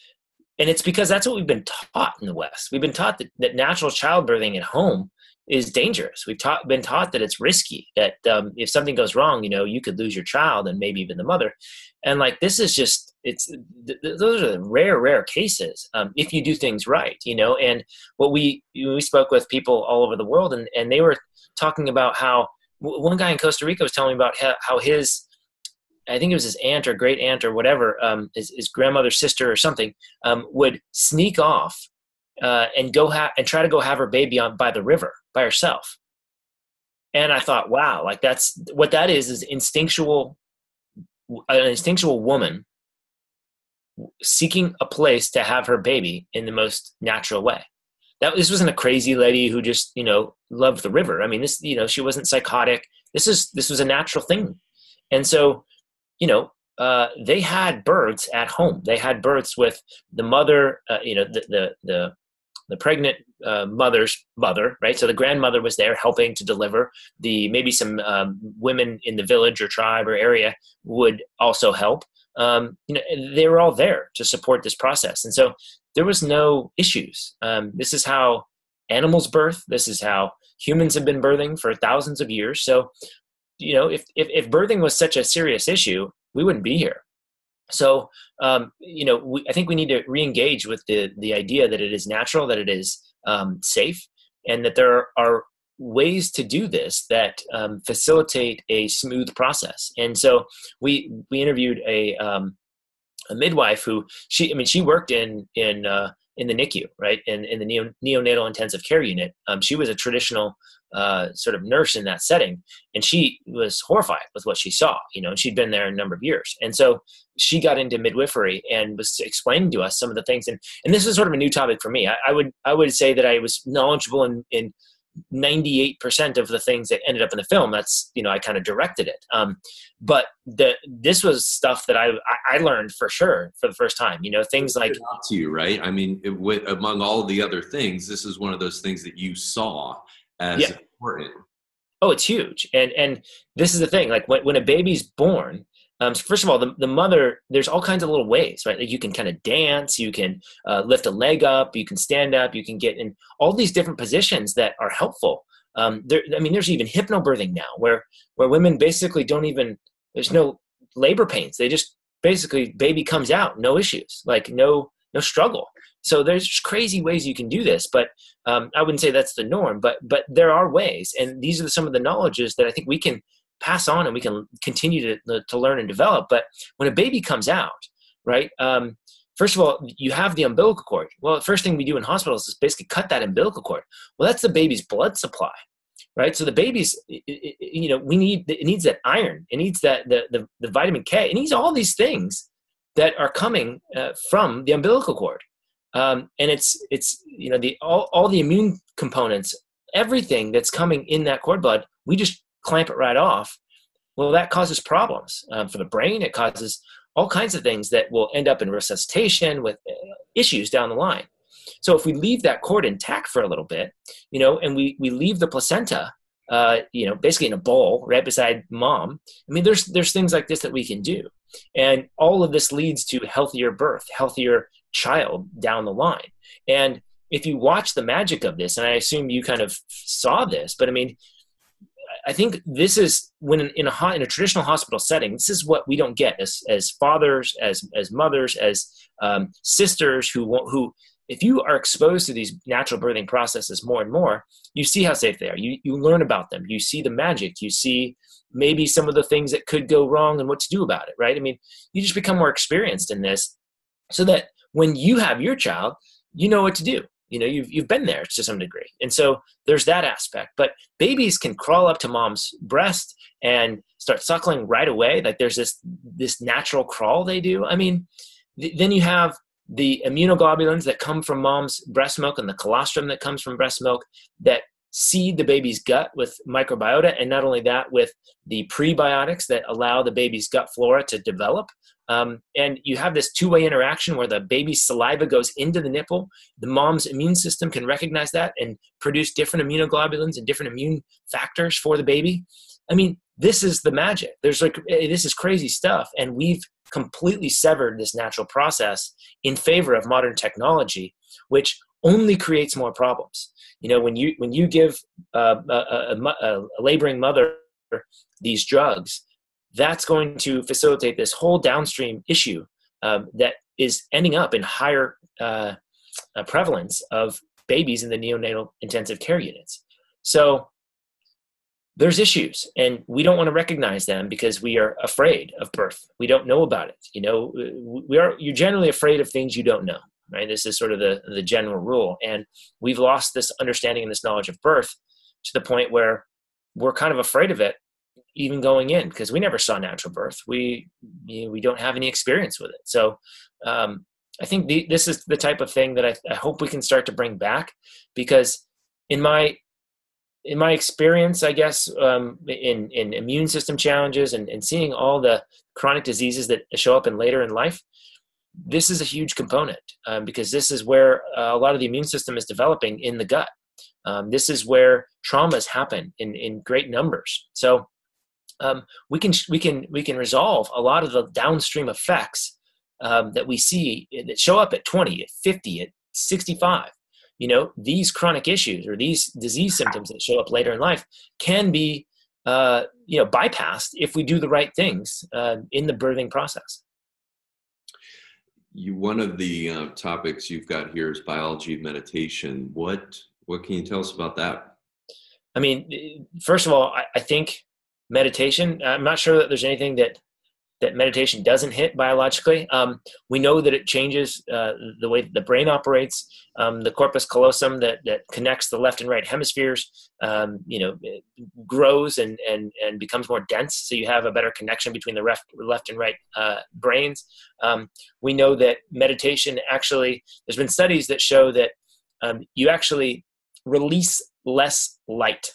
it's because that's what we've been taught in the West. We've been taught that natural childbirthing at home is dangerous. We've been taught that it's risky, that if something goes wrong, you could lose your child and maybe even the mother. And like, this is just, those are the rare cases if you do things right, and what we spoke with people all over the world, and they were talking about how one guy in Costa Rica was telling me about how his, I think it was his aunt or great aunt or whatever, his grandmother's sister or something, would sneak off and try to go have her baby by the river by herself. And I thought, wow, like that's what that is an instinctual woman seeking a place to have her baby in the most natural way. This wasn't a crazy lady who just, loved the river. I mean, this, she wasn't psychotic. This was a natural thing. And so, they had births at home. They had births with the mother, the pregnant mother's mother, right? So the grandmother was there helping to deliver. Maybe some women in the village or tribe or area would also help. They were all there to support this process. And so there was no issues. This is how animals birth. This is how humans have been birthing for thousands of years. So, if birthing was such a serious issue, we wouldn't be here. So, I think we need to re-engage with the idea that it is natural, that it is safe, and that there are ways to do this that facilitate a smooth process. And so we interviewed a midwife who she worked in the NICU, right? In the neonatal intensive care unit. She was a traditional sort of nurse in that setting, and she was horrified with what she saw, and she'd been there a number of years. And so she got into midwifery and was explaining to us some of the things. And this is sort of a new topic for me. I would say that I was knowledgeable in 98% of the things that ended up in the film. That's, I kind of directed it. But this was stuff that I learned for sure for the first time, things like to you, right? I mean, among all the other things, this is one of those things that you saw as important. Oh, it's huge. And this is the thing, like when a baby's born, first of all, the mother, there's all kinds of little ways, right? Like you can kind of dance, you can lift a leg up, you can stand up, you can get in all these different positions that are helpful. There's even hypnobirthing now where women basically there's no labor pains. They just basically, baby comes out, no issues, like no struggle. So there's crazy ways you can do this, but I wouldn't say that's the norm, but there are ways. And these are some of the knowledges that I think we can pass on and we can continue to learn and develop. But when a baby comes out, right, first of all, you have the umbilical cord. Well, the first thing we do in hospitals is basically cut that umbilical cord. Well, that's the baby's blood supply, right? So the baby's, it needs that iron. It needs that the vitamin K. It needs all these things that are coming from the umbilical cord. And it's all the immune components, everything that's coming in that cord blood, we just clamp it right off. Well, that causes problems for the brain. It causes all kinds of things that will end up in resuscitation with issues down the line. So if we leave that cord intact for a little bit, and we leave the placenta, basically in a bowl right beside mom, I mean, there's things like this that we can do. And all of this leads to healthier birth, healthier child down the line. And if you watch the magic of this, and I assume you kind of saw this, but I mean, I think this is when in a traditional hospital setting, this is what we don't get as fathers, as mothers, as sisters who, if you are exposed to these natural birthing processes more and more, you see how safe they are. You learn about them. You see the magic. You see maybe some of the things that could go wrong and what to do about it, right? I mean, you just become more experienced in this so that when you have your child, you know what to do. You've been there to some degree. And so there's that aspect. But babies can crawl up to mom's breast and start suckling right away. Like there's this natural crawl they do. I mean, then you have the immunoglobulins that come from mom's breast milk and the colostrum that comes from breast milk that seed the baby's gut with microbiota. And not only that, with the prebiotics that allow the baby's gut flora to develop. And you have this two-way interaction where the baby's saliva goes into the nipple. The mom's immune system can recognize that and produce different immunoglobulins and different immune factors for the baby. I mean, this is the magic. This is crazy stuff. And we've completely severed this natural process in favor of modern technology, which only creates more problems. When you give a laboring mother these drugs, that's going to facilitate this whole downstream issue that is ending up in higher prevalence of babies in the neonatal intensive care units. So there's issues, and we don't want to recognize them because we are afraid of birth. We don't know about it. You're generally afraid of things you don't know, right? This is sort of the general rule. And we've lost this understanding and this knowledge of birth to the point where we're kind of afraid of it even going in, because we never saw natural birth. We don't have any experience with it. So I think this is the type of thing that I hope we can start to bring back, because in my experience, I guess, in immune system challenges and seeing all the chronic diseases that show up later in life, this is a huge component because this is where a lot of the immune system is developing in the gut. This is where traumas happen in great numbers. So we can resolve a lot of the downstream effects that we see that show up at 20, at 50, at 65. These chronic issues or these disease symptoms that show up later in life can be bypassed if we do the right things in the birthing process. One of the topics you've got here is biology of meditation. What can you tell us about that? I mean, first of all, I think meditation, I'm not sure that there's anything that meditation doesn't hit biologically. We know that it changes the way that the brain operates. The corpus callosum that connects the left and right hemispheres, it grows and becomes more dense. So you have a better connection between the left and right brains. We know that meditation actually, there's been studies that show that you actually release less light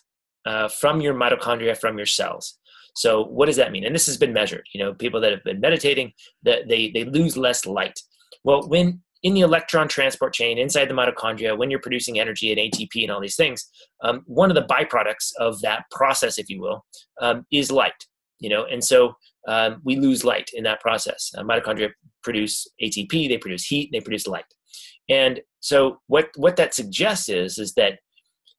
from your mitochondria, from your cells. So what does that mean? And this has been measured. People that have been meditating, that they lose less light. Well, when in the electron transport chain inside the mitochondria, when you're producing energy and ATP and all these things, one of the byproducts of that process, if you will, is light. And so we lose light in that process. Mitochondria produce ATP, they produce heat, they produce light. And so what that suggests is that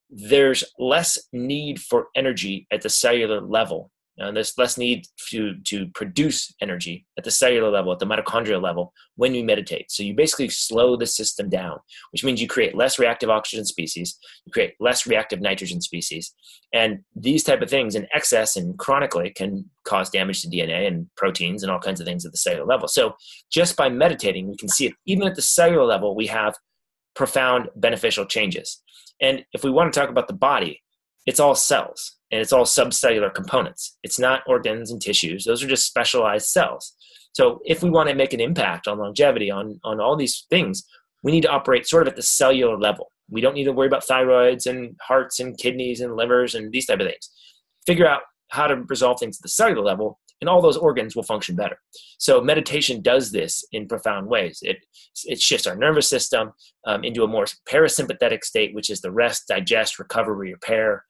there's less need for energy at the cellular level There's less need to produce energy at the cellular level, at the mitochondrial level when we meditate. So you basically slow the system down, which means you create less reactive oxygen species, you create less reactive nitrogen species. And these type of things in excess and chronically can cause damage to DNA and proteins and all kinds of things at the cellular level. So just by meditating, we can see it. Even at the cellular level, we have profound beneficial changes. And if we want to talk about the body, it's all cells and it's all subcellular components. It's not organs and tissues. Those are just specialized cells. So if we want to make an impact on longevity, on all these things, we need to operate sort of at the cellular level. We don't need to worry about thyroids and hearts and kidneys and livers and these type of things. Figure out how to resolve things at the cellular level, and all those organs will function better. So meditation does this in profound ways. It shifts our nervous system into a more parasympathetic state, which is the rest, digest, recovery, repair,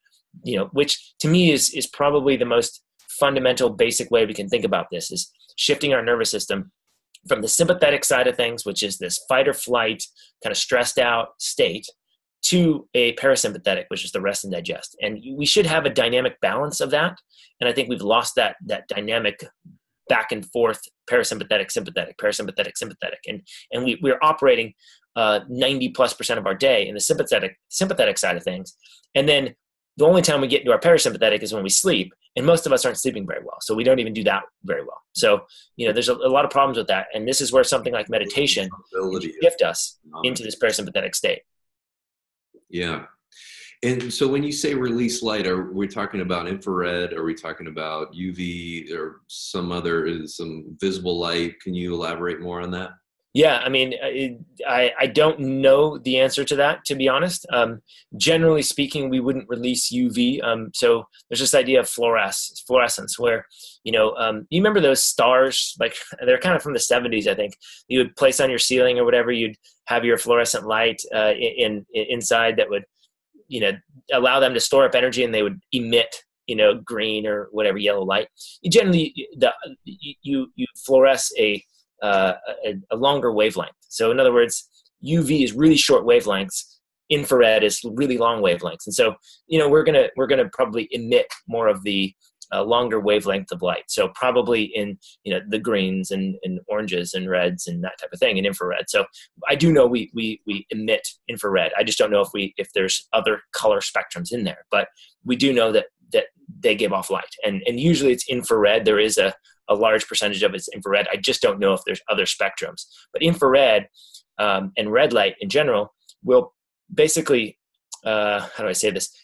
which to me is probably the most fundamental, basic way we can think about this, is shifting our nervous system from the sympathetic side of things, which is this fight or flight, kind of stressed out state, to a parasympathetic, which is the rest and digest. And we should have a dynamic balance of that. And I think we've lost that dynamic back and forth, parasympathetic, sympathetic, parasympathetic, sympathetic. And we're operating 90+% of our day in the sympathetic side of things. And then the only time we get into our parasympathetic is when we sleep. And most of us aren't sleeping very well. So we don't even do that very well. So, there's a lot of problems with that. And this is where something like meditation can shift us into this parasympathetic state. Yeah. And so when you say release light, are we talking about infrared? Are we talking about UV or some visible light? Can you elaborate more on that? Yeah, I mean, I don't know the answer to that, to be honest. Generally speaking, we wouldn't release UV. So there's this idea of fluorescence where, you remember those stars, like they're kind of from the 70s, I think. You would place on your ceiling or whatever, you'd have your fluorescent light inside that would, allow them to store up energy, and they would emit, green or whatever yellow light. You fluoresce a longer wavelength. So in other words, UV is really short wavelengths. Infrared is really long wavelengths. And so, we're gonna probably emit more of the longer wavelength of light. So probably in, the greens and oranges and reds and that type of thing in infrared. So I do know we emit infrared. I just don't know if there's other color spectrums in there, but we do know that they give off light, and usually it's infrared. There is a large percentage of it's infrared. I just don't know if there's other spectrums, but infrared and red light in general will basically, how do I say this?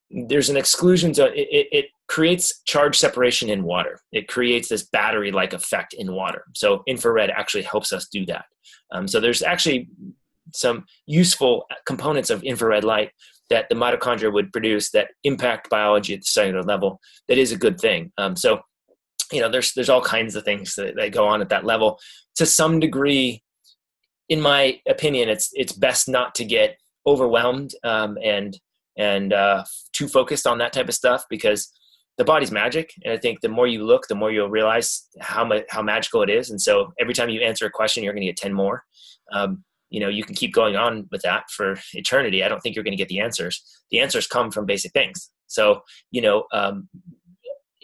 There's an exclusion zone. It creates charge separation in water. It creates this battery-like effect in water. So infrared actually helps us do that. So there's actually some useful components of infrared light that the mitochondria would produce that impact biology at the cellular level. That is a good thing. So there's all kinds of things that go on at that level. To some degree, in my opinion, it's best not to get overwhelmed and too focused on that type of stuff, because the body's magic. And I think the more you look, the more you'll realize how magical it is. And so every time you answer a question, you're going to get 10 more. You can keep going on with that for eternity. I don't think you're going to get the answers. The answers come from basic things. So,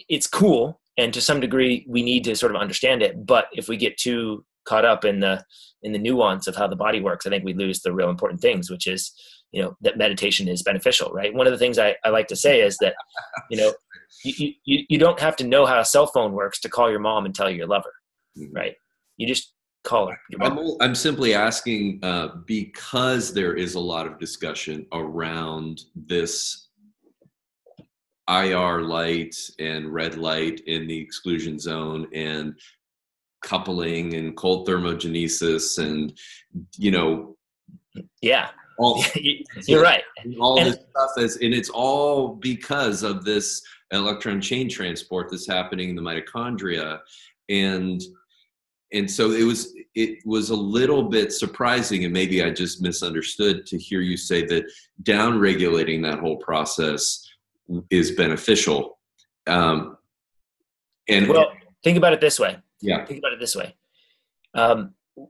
it's cool. And to some degree, we need to sort of understand it. But if we get too caught up in the nuance of how the body works, I think we lose the real important things, which is, that meditation is beneficial, right? One of the things I like to say is that, you don't have to know how a cell phone works to call your mom and tell you love her, right? You just call her. I'm simply asking because there is a lot of discussion around this IR light and red light in the exclusion zone and coupling and cold thermogenesis and, yeah. You're right. This stuff and it's all because of this electron chain transport that's happening in the mitochondria. And so it was a little bit surprising, and maybe I just misunderstood, to hear you say that down regulating that whole process is beneficial. Well, think about it this way. Yeah. Think about it this way.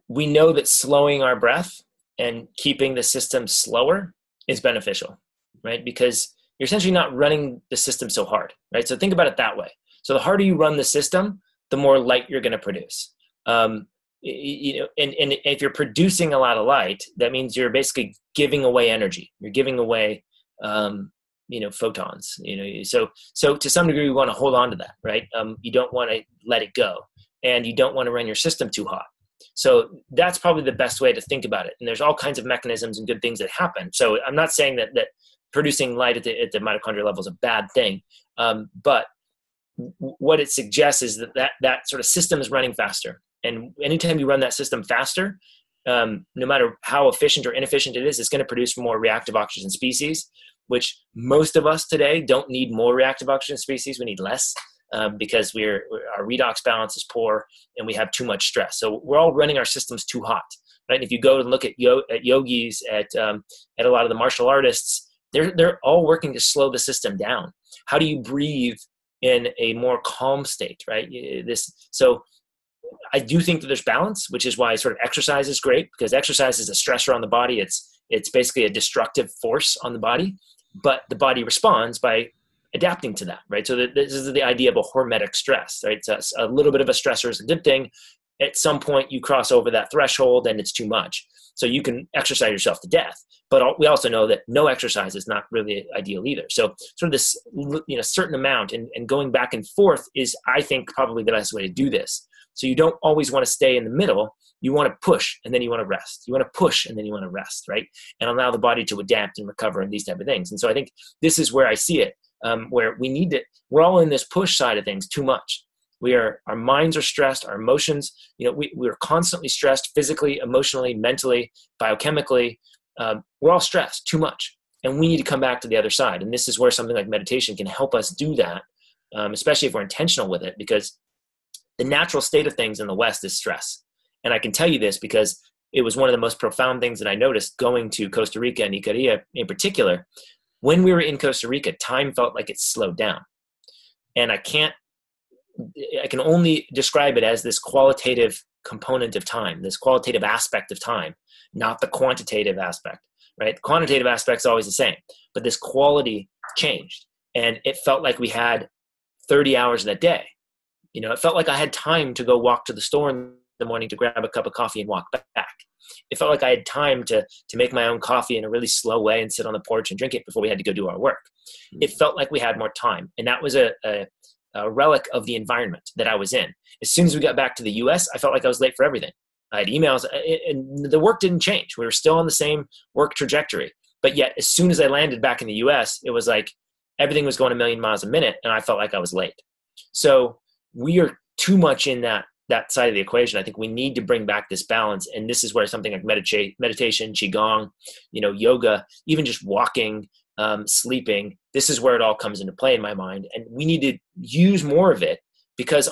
We know that slowing our breath and keeping the system slower is beneficial, right? Because you're essentially not running the system so hard, right? So think about it that way. So the harder you run the system, the more light you're going to produce. And if you're producing a lot of light, that means you're basically giving away energy. You're giving away, photons. So to some degree, we want to hold on to that, right? You don't want to let it go, and you don't want to run your system too hot. So that's probably the best way to think about it. And there's all kinds of mechanisms and good things that happen. So I'm not saying that producing light at the mitochondrial level is a bad thing, but what it suggests is that sort of system is running faster. And anytime you run that system faster, no matter how efficient or inefficient it is, it's going to produce more reactive oxygen species, which most of us today don't need more reactive oxygen species. We need less because our redox balance is poor and we have too much stress. So we're all running our systems too hot, right? And if you go and look at yogis, at a lot of the martial artists, they're all working to slow the system down. How do you breathe in a more calm state, right? So I do think that there's balance, which is why sort of exercise is great, because exercise is a stressor on the body. It's basically a destructive force on the body, but the body responds by adapting to that, right? So this is the idea of a hormetic stress, right? So a little bit of a stressor is a good thing. At some point you cross over that threshold and it's too much. So you can exercise yourself to death, but we also know that no exercise is not really ideal either. So sort of this, certain amount and going back and forth is, I think, probably the best way to do this. So you don't always want to stay in the middle. You want to push and then you want to rest. You want to push and then you want to rest, right? And allow the body to adapt and recover and these type of things. And so I think this is where I see it, where we're all in this push side of things too much. Our minds are stressed, our emotions, we're constantly stressed physically, emotionally, mentally, biochemically. We're all stressed too much, and we need to come back to the other side. And this is where something like meditation can help us do that, especially if we're intentional with it, because the natural state of things in the West is stress. And I can tell you this because it was one of the most profound things that I noticed going to Costa Rica and Icaria in particular. When we were in Costa Rica, time felt like it slowed down. And I can only describe it as this qualitative component of time, this qualitative aspect of time, not the quantitative aspect, right? The quantitative aspect is always the same, but this quality changed. And it felt like we had 30 hours in a day. It felt like I had time to go walk to the store in the morning to grab a cup of coffee and walk back. It felt like I had time to make my own coffee in a really slow way and sit on the porch and drink it before we had to go do our work. It felt like we had more time. And that was a relic of the environment that I was in. As soon as we got back to the US, I felt like I was late for everything. I had emails and the work didn't change. We were still on the same work trajectory. But yet, as soon as I landed back in the US, it was like everything was going a million miles a minute and I felt like I was late. So we are too much in that side of the equation. I think we need to bring back this balance. And this is where something like meditation, Qigong, yoga, even just walking, sleeping, this is where it all comes into play in my mind. And we need to use more of it because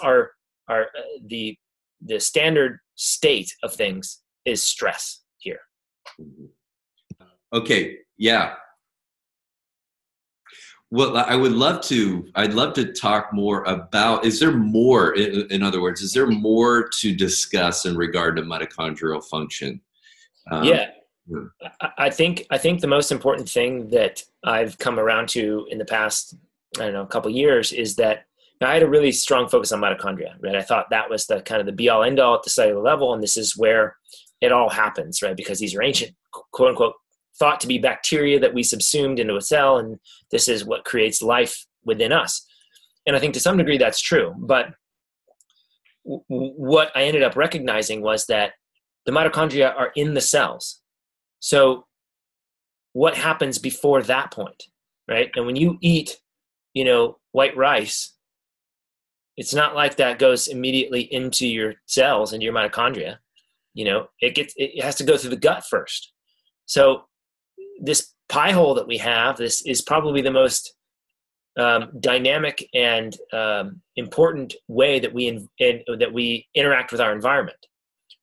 the standard state of things is stress here. Okay. Yeah. Well, I'd love to talk more about, is there more, in other words, is there more to discuss in regard to mitochondrial function? I think the most important thing that I've come around to in the past, a couple of years is that I had a really strong focus on mitochondria, right? I thought that was the kind of the be all end all at the cellular level. And this is where it all happens, right? Because these are ancient, quote unquote, thought to be bacteria that we subsumed into a cell. And this is what creates life within us. And I think to some degree that's true. But what I ended up recognizing was that the mitochondria are in the cells. So what happens before that point, right? And when you eat, white rice, it's not like that goes immediately into your cells and your mitochondria. It has to go through the gut first. So this pie hole that we have, this is probably the most dynamic and important way that we interact with our environment,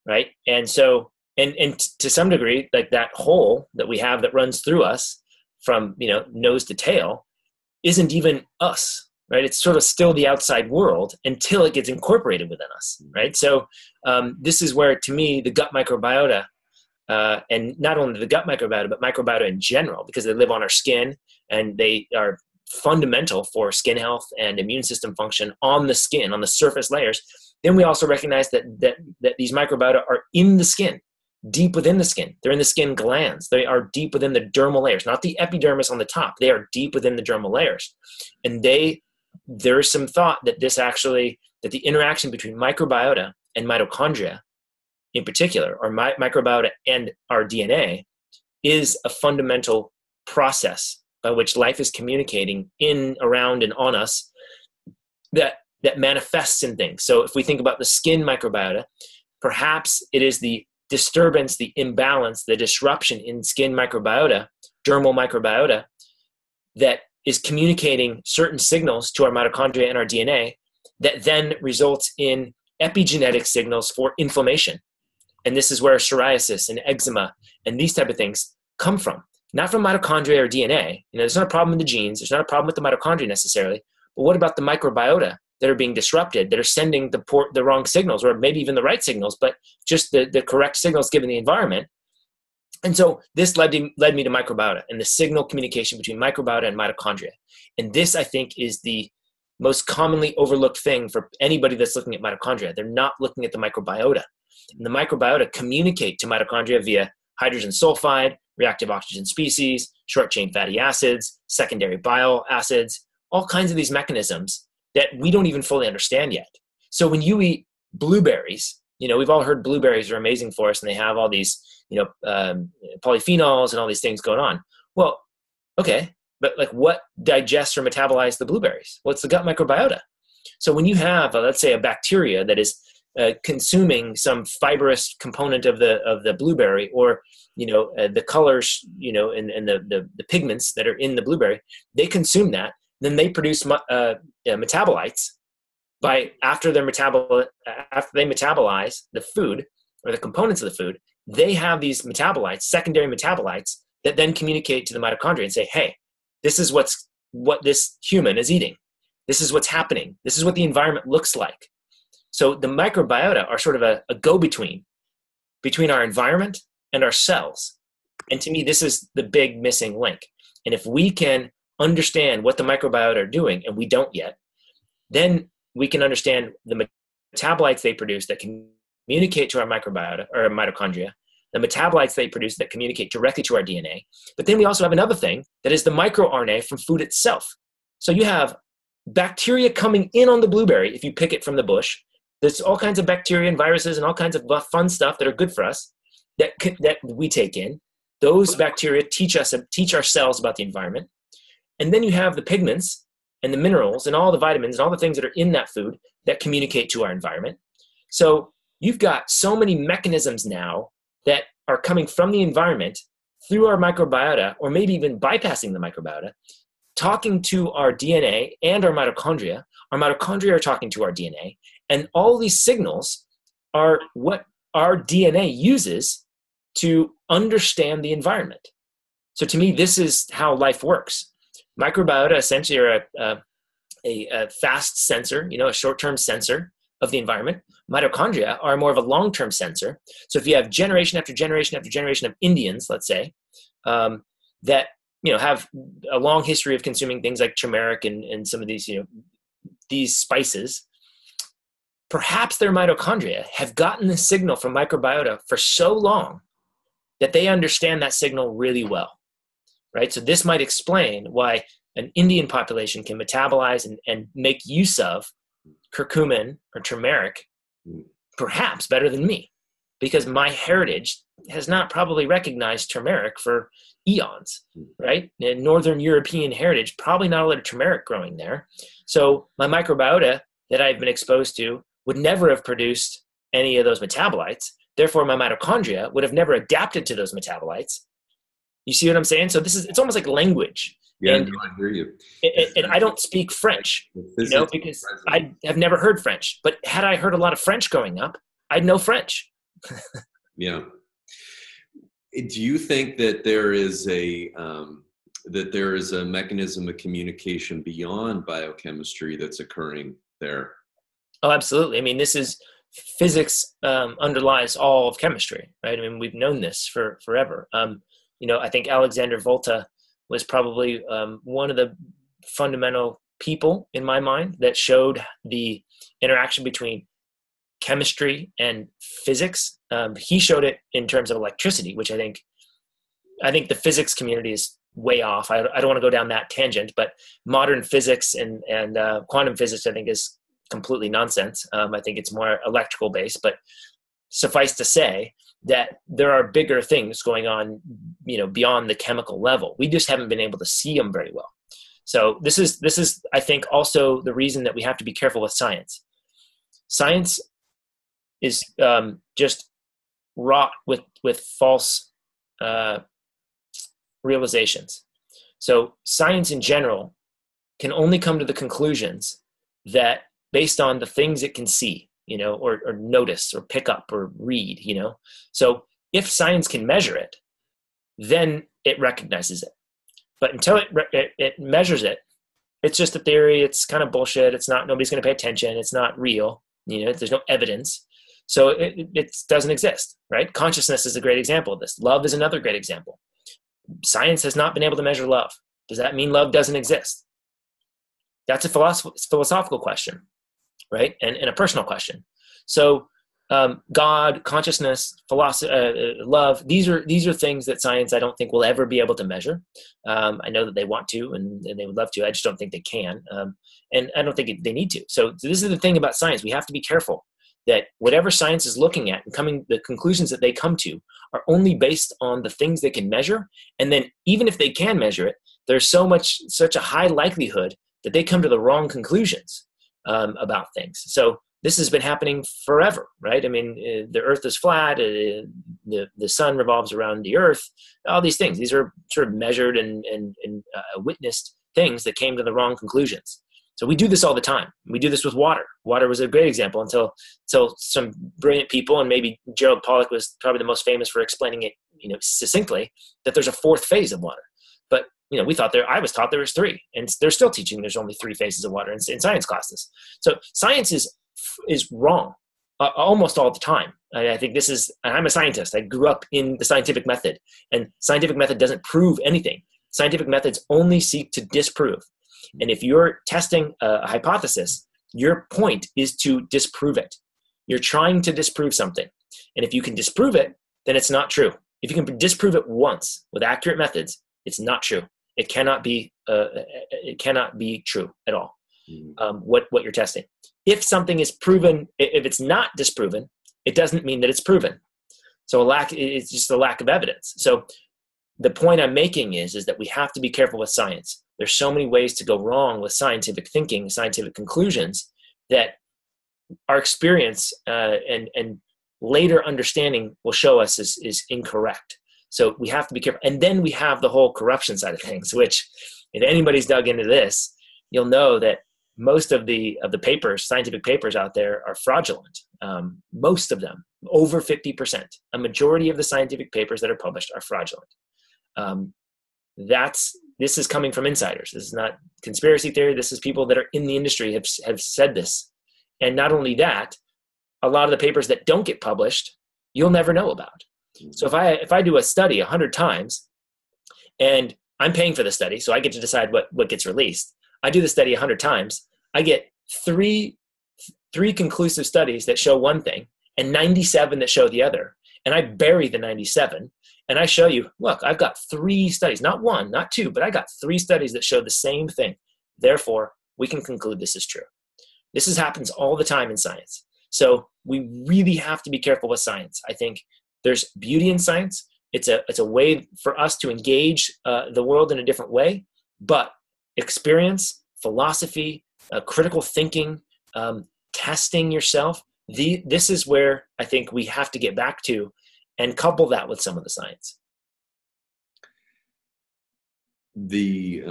right? And so, and to some degree, like that hole that we have that runs through us from nose to tail isn't even us, right? It's sort of still the outside world until it gets incorporated within us, right? So this is where, to me, the gut microbiota, and not only the gut microbiota, but microbiota in general, because they live on our skin and they are fundamental for skin health and immune system function on the skin, on the surface layers, then we also recognize that these microbiota are in the skin, deep within the skin. They're in the skin glands. They are deep within the dermal layers, not the epidermis on the top. They are deep within the dermal layers. And there is some thought that that the interaction between microbiota and mitochondria in particular, or microbiota and our DNA, is a fundamental process by which life is communicating in, around, and on us that manifests in things. So if we think about the skin microbiota, perhaps it is the disturbance, the imbalance, the disruption in skin microbiota, dermal microbiota, that is communicating certain signals to our mitochondria and our DNA that then results in epigenetic signals for inflammation. And this is where psoriasis and eczema and these type of things come from. Not from mitochondria or DNA. There's not a problem with the genes. There's not a problem with the mitochondria necessarily. But what about the microbiota that are being disrupted, that are sending the wrong signals, or maybe even the right signals, but just the correct signals given the environment? And so this led me to microbiota and the signal communication between microbiota and mitochondria. And this, I think, is the most commonly overlooked thing for anybody that's looking at mitochondria. They're not looking at the microbiota. And the microbiota communicate to mitochondria via hydrogen sulfide, reactive oxygen species, short-chain fatty acids, secondary bile acids, all kinds of these mechanisms that we don't even fully understand yet. So when you eat blueberries, we've all heard blueberries are amazing for us and they have all these, polyphenols and all these things going on. Well, okay, but like what digests or metabolizes the blueberries? Well, it's the gut microbiota. So when you have, let's say, a bacteria that is consuming some fibrous component of the blueberry, or the colors, and the pigments that are in the blueberry, they consume that. Then they produce metabolites after they metabolize the food or the components of the food. They have these metabolites, secondary metabolites, that then communicate to the mitochondria and say, hey, this is what this human is eating. This is what's happening. This is what the environment looks like. So the microbiota are sort of a go-between between our environment and our cells. And to me, this is the big missing link. And if we can understand what the microbiota are doing, and we don't yet, then we can understand the metabolites they produce that communicate to our microbiota or our mitochondria, the metabolites they produce that communicate directly to our DNA. But then we also have another thing that is the microRNA from food itself. So you have bacteria coming in on the blueberry if you pick it from the bush. There's all kinds of bacteria and viruses and all kinds of fun stuff that are good for us that we take in. Those bacteria teach our cells about the environment. And then you have the pigments and the minerals and all the vitamins and all the things that are in that food that communicate to our environment. So you've got so many mechanisms now that are coming from the environment through our microbiota, or maybe even bypassing the microbiota, talking to our DNA and our mitochondria. Our mitochondria are talking to our DNA. And all these signals are what our DNA uses to understand the environment. So to me, this is how life works. Microbiota essentially are a fast sensor, a short-term sensor of the environment. Mitochondria are more of a long-term sensor. So if you have generation after generation after generation of Indians, let's say, that have a long history of consuming things like turmeric and some of these spices, perhaps their mitochondria have gotten the signal from microbiota for so long that they understand that signal really well, right? So this might explain why an Indian population can metabolize and make use of curcumin or turmeric perhaps better than me, because my heritage has not probably recognized turmeric for eons, right? In Northern European heritage, probably not a lot of turmeric growing there. So my microbiota that I've been exposed to would never have produced any of those metabolites. Therefore, my mitochondria would have never adapted to those metabolites. You see what I'm saying? So it's almost like language. Yeah, and, no, I hear you. And I don't speak French, because I have never heard French. But had I heard a lot of French growing up, I'd know French. Yeah. Do you think that there is a mechanism of communication beyond biochemistry that's occurring there? Oh, absolutely. I mean, this is physics underlies all of chemistry, right? I mean, we've known this for forever. I think Alexander Volta was probably one of the fundamental people in my mind that showed the interaction between chemistry and physics. He showed it in terms of electricity, which I think the physics community is way off. I don't want to go down that tangent, but modern physics and quantum physics, I think, is completely nonsense. I think it's more electrical based, but suffice to say that there are bigger things going on, beyond the chemical level. We just haven't been able to see them very well. So this is, I think, also the reason that we have to be careful with science. Science is just wrought with false realizations. So science in general can only come to the conclusions that based on the things it can see, or notice or pick up or read, So if science can measure it, then it recognizes it. But until it measures it, it's just a theory. It's kind of bullshit. It's not, nobody's going to pay attention. It's not real. There's no evidence. So it doesn't exist, right? Consciousness is a great example of this. Love is another great example. Science has not been able to measure love. Does that mean love doesn't exist? That's a philosophical question, right? And a personal question. So God, consciousness, philosophy, love, these are things that science, I don't think, will ever be able to measure. I know that they want to, and they would love to. I just don't think they can. And I don't think they need to. So this is the thing about science. We have to be careful that whatever science is looking at and the conclusions that they come to are only based on the things they can measure. And then even if they can measure it, there's such a high likelihood that they come to the wrong conclusions about things. So this has been happening forever, right? I mean, the earth is flat, the sun revolves around the earth, all these things. These are sort of measured and witnessed things that came to the wrong conclusions. So we do this all the time. We do this with water. Water was a great example until some brilliant people, and maybe Gerald Pollack was probably the most famous for explaining it, succinctly, that there's a fourth phase of water. But I was taught there was three, and they're still teaching there's only three phases of water in science classes. So science is wrong almost all the time. I think I'm a scientist. I grew up in the scientific method, and scientific method doesn't prove anything. Scientific methods only seek to disprove. And if you're testing a hypothesis, your point is to disprove it. You're trying to disprove something. And if you can disprove it, then it's not true. If you can disprove it once with accurate methods, it's not true. It cannot be true at all. What you're testing. If something is proven, if it's not disproven, it doesn't mean that it's proven. So it's just a lack of evidence. So the point I'm making is that we have to be careful with science. There's so many ways to go wrong with scientific thinking, scientific conclusions, that our experience and later understanding will show us is incorrect. So we have to be careful. And then we have the whole corruption side of things, which if anybody's dug into this, you'll know that most of the papers, scientific papers out there, are fraudulent. Most of them, over 50%. A majority of the scientific papers that are published are fraudulent. This is coming from insiders. This is not conspiracy theory. This is people that are in the industry have said this. And not only that, a lot of the papers that don't get published, you'll never know about. So if I do a study 100 times, and I'm paying for the study, so I get to decide what gets released. I do the study 100 times. I get three conclusive studies that show one thing and 97 that show the other. And I bury the 97. And I show you, look, I've got 3 studies, not 1, not 2, but I got 3 studies that show the same thing. Therefore, we can conclude this is true. This happens all the time in science. So we really have to be careful with science. I think there's beauty in science. It's a way for us to engage the world in a different way. But experience, philosophy, critical thinking, testing yourself, this is where I think we have to get back to and couple that with some of the science. The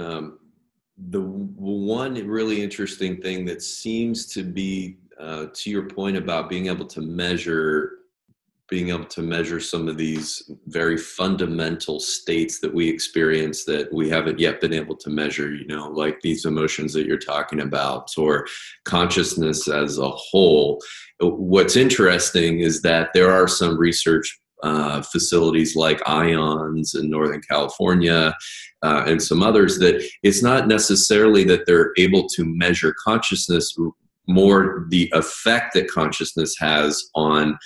one really interesting thing that seems to be, to your point about being able to measure some of these very fundamental states that we experience that we haven't yet been able to measure, like these emotions that you're talking about, or consciousness as a whole. What's interesting is that there are some research facilities like IONS in Northern California, and some others, that it's not necessarily that they're able to measure consciousness, more the effect that consciousness has on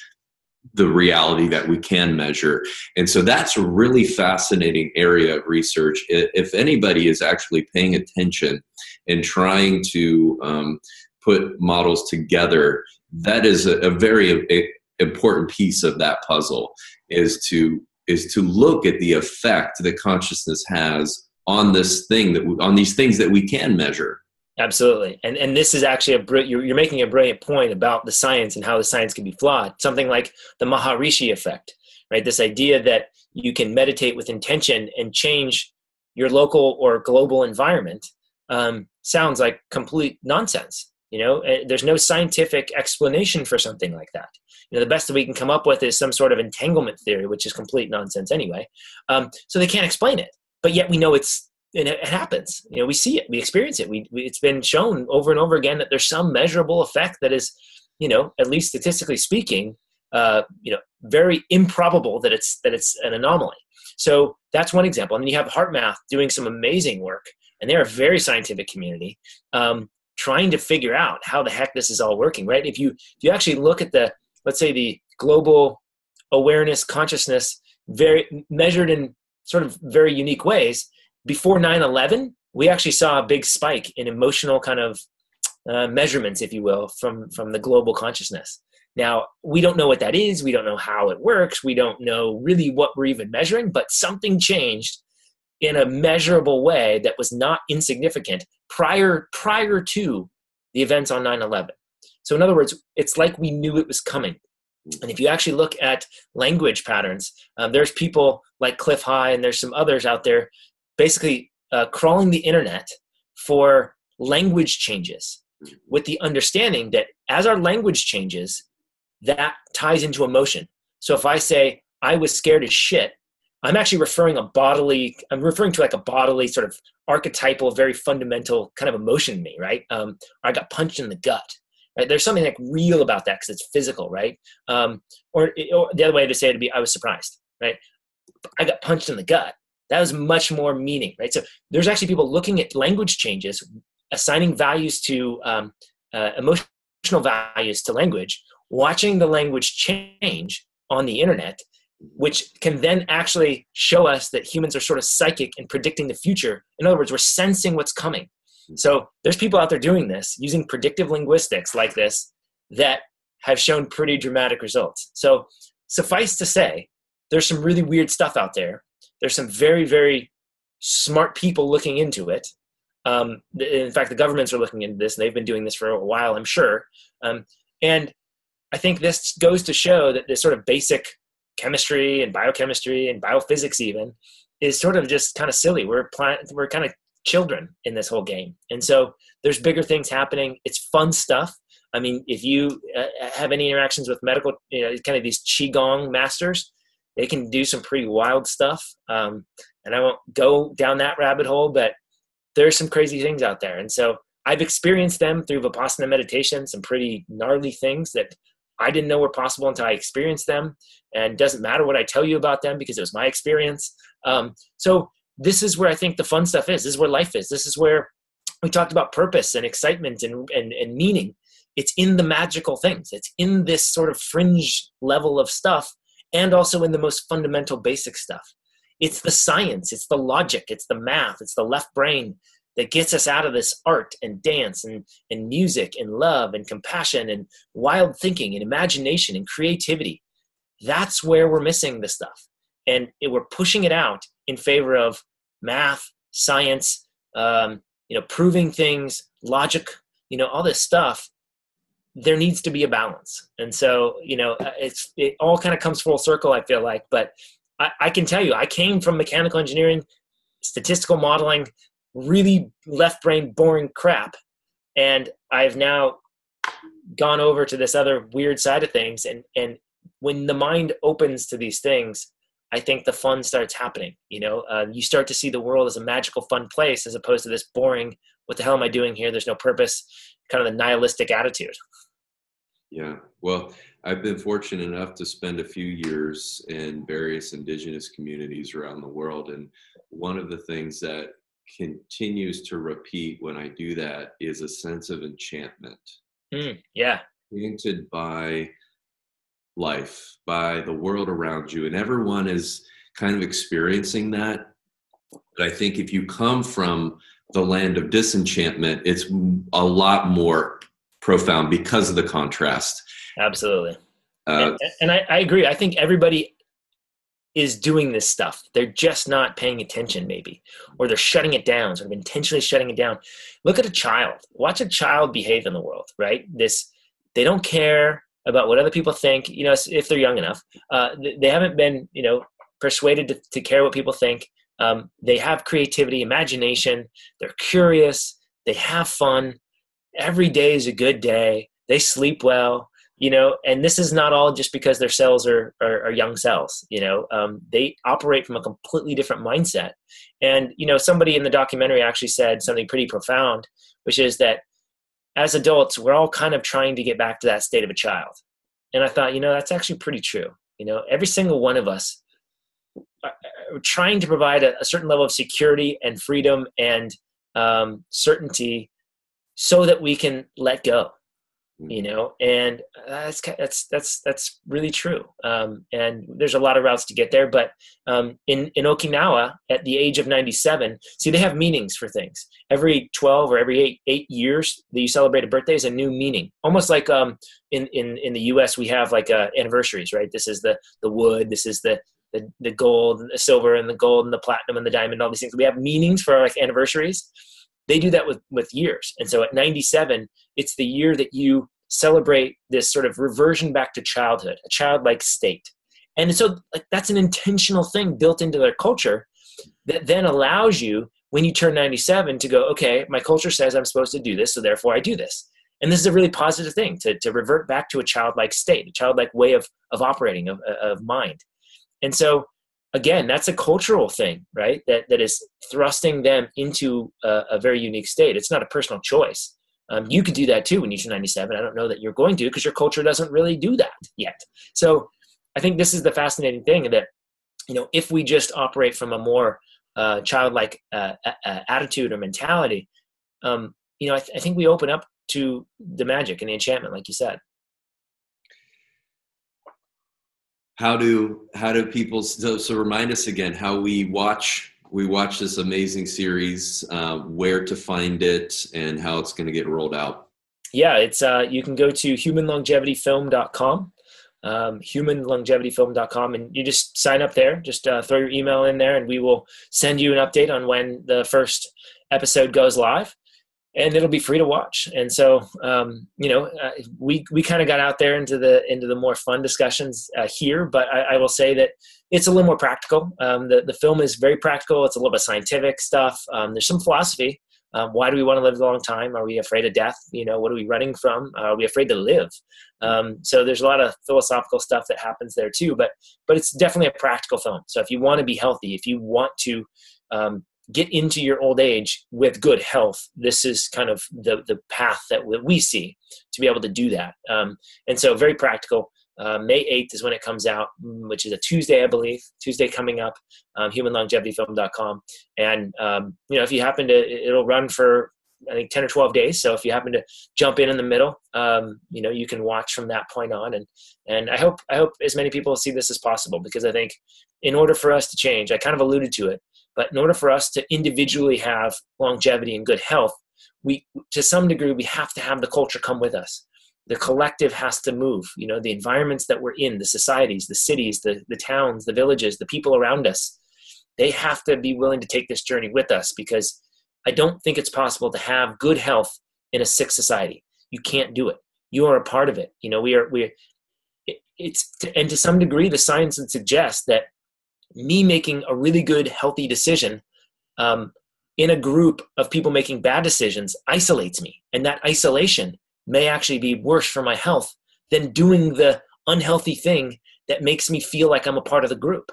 the reality that we can measure. And so that's a really fascinating area of research. If anybody is actually paying attention and trying to put models together, that is a very important piece of that puzzle, is to look at the effect that consciousness has on this thing on these things that we can measure. Absolutely. And this is actually you're making a brilliant point about the science and how the science can be flawed. Something like the Maharishi effect, right? This idea that you can meditate with intention and change your local or global environment sounds like complete nonsense. There's no scientific explanation for something like that. The best that we can come up with is some sort of entanglement theory, which is complete nonsense anyway. So they can't explain it, but yet we know it happens. We see it, we experience it. It's been shown over and over again that there's some measurable effect that is, at least statistically speaking, very improbable that it's an anomaly. So that's one example. And then you have HeartMath doing some amazing work, and they're a very scientific community, trying to figure out how the heck this is all working, right? If you actually look at let's say the global awareness consciousness, very measured in sort of very unique ways, before 9/11, we actually saw a big spike in emotional kind of measurements, if you will, from the global consciousness. Now, we don't know what that is. We don't know how it works. We don't know really what we're even measuring, but something changed in a measurable way that was not insignificant prior to the events on 9/11. So in other words, it's like we knew it was coming. And if you actually look at language patterns, there's people like Cliff High and there's some others out there basically crawling the internet for language changes, with the understanding that as our language changes, that ties into emotion. So if I say, I was scared as shit, I'm actually referring to like a bodily sort of archetypal, very fundamental kind of emotion in me, right? I got punched in the gut, right? There's something like real about that because it's physical, right? Or the other way to say it would be, I was surprised, right? I got punched in the gut. That was much more meaning, right? So there's actually people looking at language changes, assigning values to emotional values to language, watching the language change on the internet, which can then actually show us that humans are sort of psychic and predicting the future. In other words, we're sensing what's coming. So there's people out there doing this, using predictive linguistics like this, that have shown pretty dramatic results. So suffice to say, there's some really weird stuff out there. There's some very, very smart people looking into it. In fact, the governments are looking into this, and they've been doing this for a while, I'm sure. And I think this goes to show that this sort of basic chemistry and biochemistry and biophysics even is sort of just kind of silly. We're kind of children in this whole game. And so there's bigger things happening. It's fun stuff. I mean, if you have any interactions with medical, kind of these Qigong masters, they can do some pretty wild stuff. And I won't go down that rabbit hole, but there's some crazy things out there. And so I've experienced them through Vipassana meditation, some pretty gnarly things that I didn't know were possible until I experienced them. And it doesn't matter what I tell you about them because it was my experience. So this is where I think the fun stuff is. This is where life is. This is where we talked about purpose and excitement and meaning. It's in the magical things. It's in this sort of fringe level of stuff, and also in the most fundamental basic stuff. It's the science, it's the logic, it's the math, it's the left brain that gets us out of this art and dance and music and love and compassion and wild thinking and imagination and creativity. That's where we're missing the stuff. And we're pushing it out in favor of math, science, proving things, logic, all this stuff. There needs to be a balance. And so, it all kind of comes full circle, I feel like. But I can tell you, I came from mechanical engineering, statistical modeling, really left brain boring crap. And I've now gone over to this other weird side of things. And when the mind opens to these things, I think the fun starts happening. You start to see the world as a magical, fun place, as opposed to this boring, what the hell am I doing here? There's no purpose, kind of the nihilistic attitude. Yeah. Well, I've been fortunate enough to spend a few years in various indigenous communities around the world. And one of the things that continues to repeat when I do that is a sense of enchantment. Yeah. Enchanted by life, by the world around you. And everyone is kind of experiencing that. But I think if you come from the land of disenchantment, it's a lot more profound because of the contrast. Absolutely. Uh, And I agree. I think everybody is doing this stuff. They're just not paying attention, maybe, or they're shutting it down, sort of intentionally shutting it down. Look at a child. Watch a child behave in the world, right? They don't care about what other people think, if they're young enough. They haven't been, persuaded to care what people think. They have creativity, imagination. They're curious. They have fun. Every day is a good day. They sleep well. And this is not all just because their cells are young cells. They operate from a completely different mindset. And, somebody in the documentary actually said something pretty profound, which is that as adults, we're all kind of trying to get back to that state of a child. And I thought, that's actually pretty true. Every single one of us are trying to provide a certain level of security and freedom and certainty so that we can let go. And that's really true. And there's a lot of routes to get there, but in Okinawa at the age of 97, see, they have meanings for things. Every 12 or every eight years that you celebrate a birthday is a new meaning. Almost like in the US we have like anniversaries, right? This is the wood, this is the gold, the silver, and the gold, and the platinum, and the diamond, all these things. We have meanings for like anniversaries. They do that with years. And so at 97, it's the year that you celebrate this sort of reversion back to childhood, a childlike state. And so that's an intentional thing built into their culture that then allows you, when you turn 97, to go, okay, my culture says I'm supposed to do this, so therefore I do this. And this is a really positive thing, to revert back to a childlike state, a childlike way of operating, of mind. And so, again, that's a cultural thing, right? That is thrusting them into a very unique state. It's not a personal choice. You could do that too when you turn 97. I don't know that you're going to, because your culture doesn't really do that yet. So I think this is the fascinating thing, that, if we just operate from a more childlike attitude or mentality, I think we open up to the magic and the enchantment, like you said. How do people, so remind us again how we watch this amazing series, where to find it, and how it's going to get rolled out? Yeah, it's you can go to humanlongevityfilm.com, humanlongevityfilm.com, and you just sign up there. Just throw your email in there, and we will send you an update on when the first episode goes live, and it'll be free to watch. And so, we kind of got out there into the more fun discussions here, but I will say that it's a little more practical. The film is very practical. It's a little bit scientific stuff. There's some philosophy. Why do we want to live a long time? Are we afraid of death? What are we running from? Are we afraid to live? So there's a lot of philosophical stuff that happens there too, but it's definitely a practical film. So if you want to be healthy, if you want to get into your old age with good health, this is kind of the path that we see to be able to do that. And so very practical. May 8th is when it comes out, which is a Tuesday, I believe. Tuesday coming up, humanlongevityfilm.com. And, if you happen to, it'll run for, I think, 10 or 12 days. So if you happen to jump in the middle, you can watch from that point on. And I hope as many people see this as possible, because I think in order for us to change, I kind of alluded to it, but in order for us to individually have longevity and good health, to some degree, we have to have the culture come with us. The collective has to move, the environments that we're in, the societies, the cities, the towns, the villages, the people around us, they have to be willing to take this journey with us, because I don't think it's possible to have good health in a sick society. You can't do it. You are a part of it. And to some degree, the science would suggest that me making a really good, healthy decision in a group of people making bad decisions isolates me. And that isolation may actually be worse for my health than doing the unhealthy thing that makes me feel like I'm a part of the group.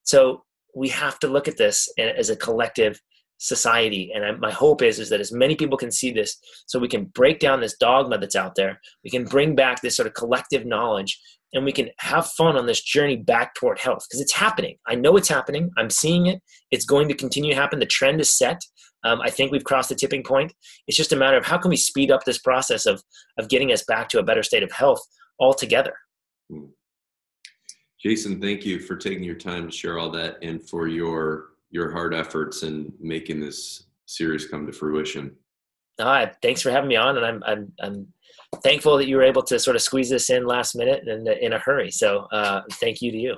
So we have to look at this as a collective society. And my hope is that as many people can see this, so we can break down this dogma that's out there. We can bring back this sort of collective knowledge, and we can have fun on this journey back toward health, because it's happening. I know it's happening. I'm seeing it. It's going to continue to happen. The trend is set. I think we've crossed the tipping point. It's just a matter of how can we speed up this process of getting us back to a better state of health altogether. Jason, thank you for taking your time to share all that, and for your hard efforts in making this series come to fruition. Thanks for having me on, and I'm thankful that you were able to sort of squeeze this in last minute and in a hurry. So thank you to you.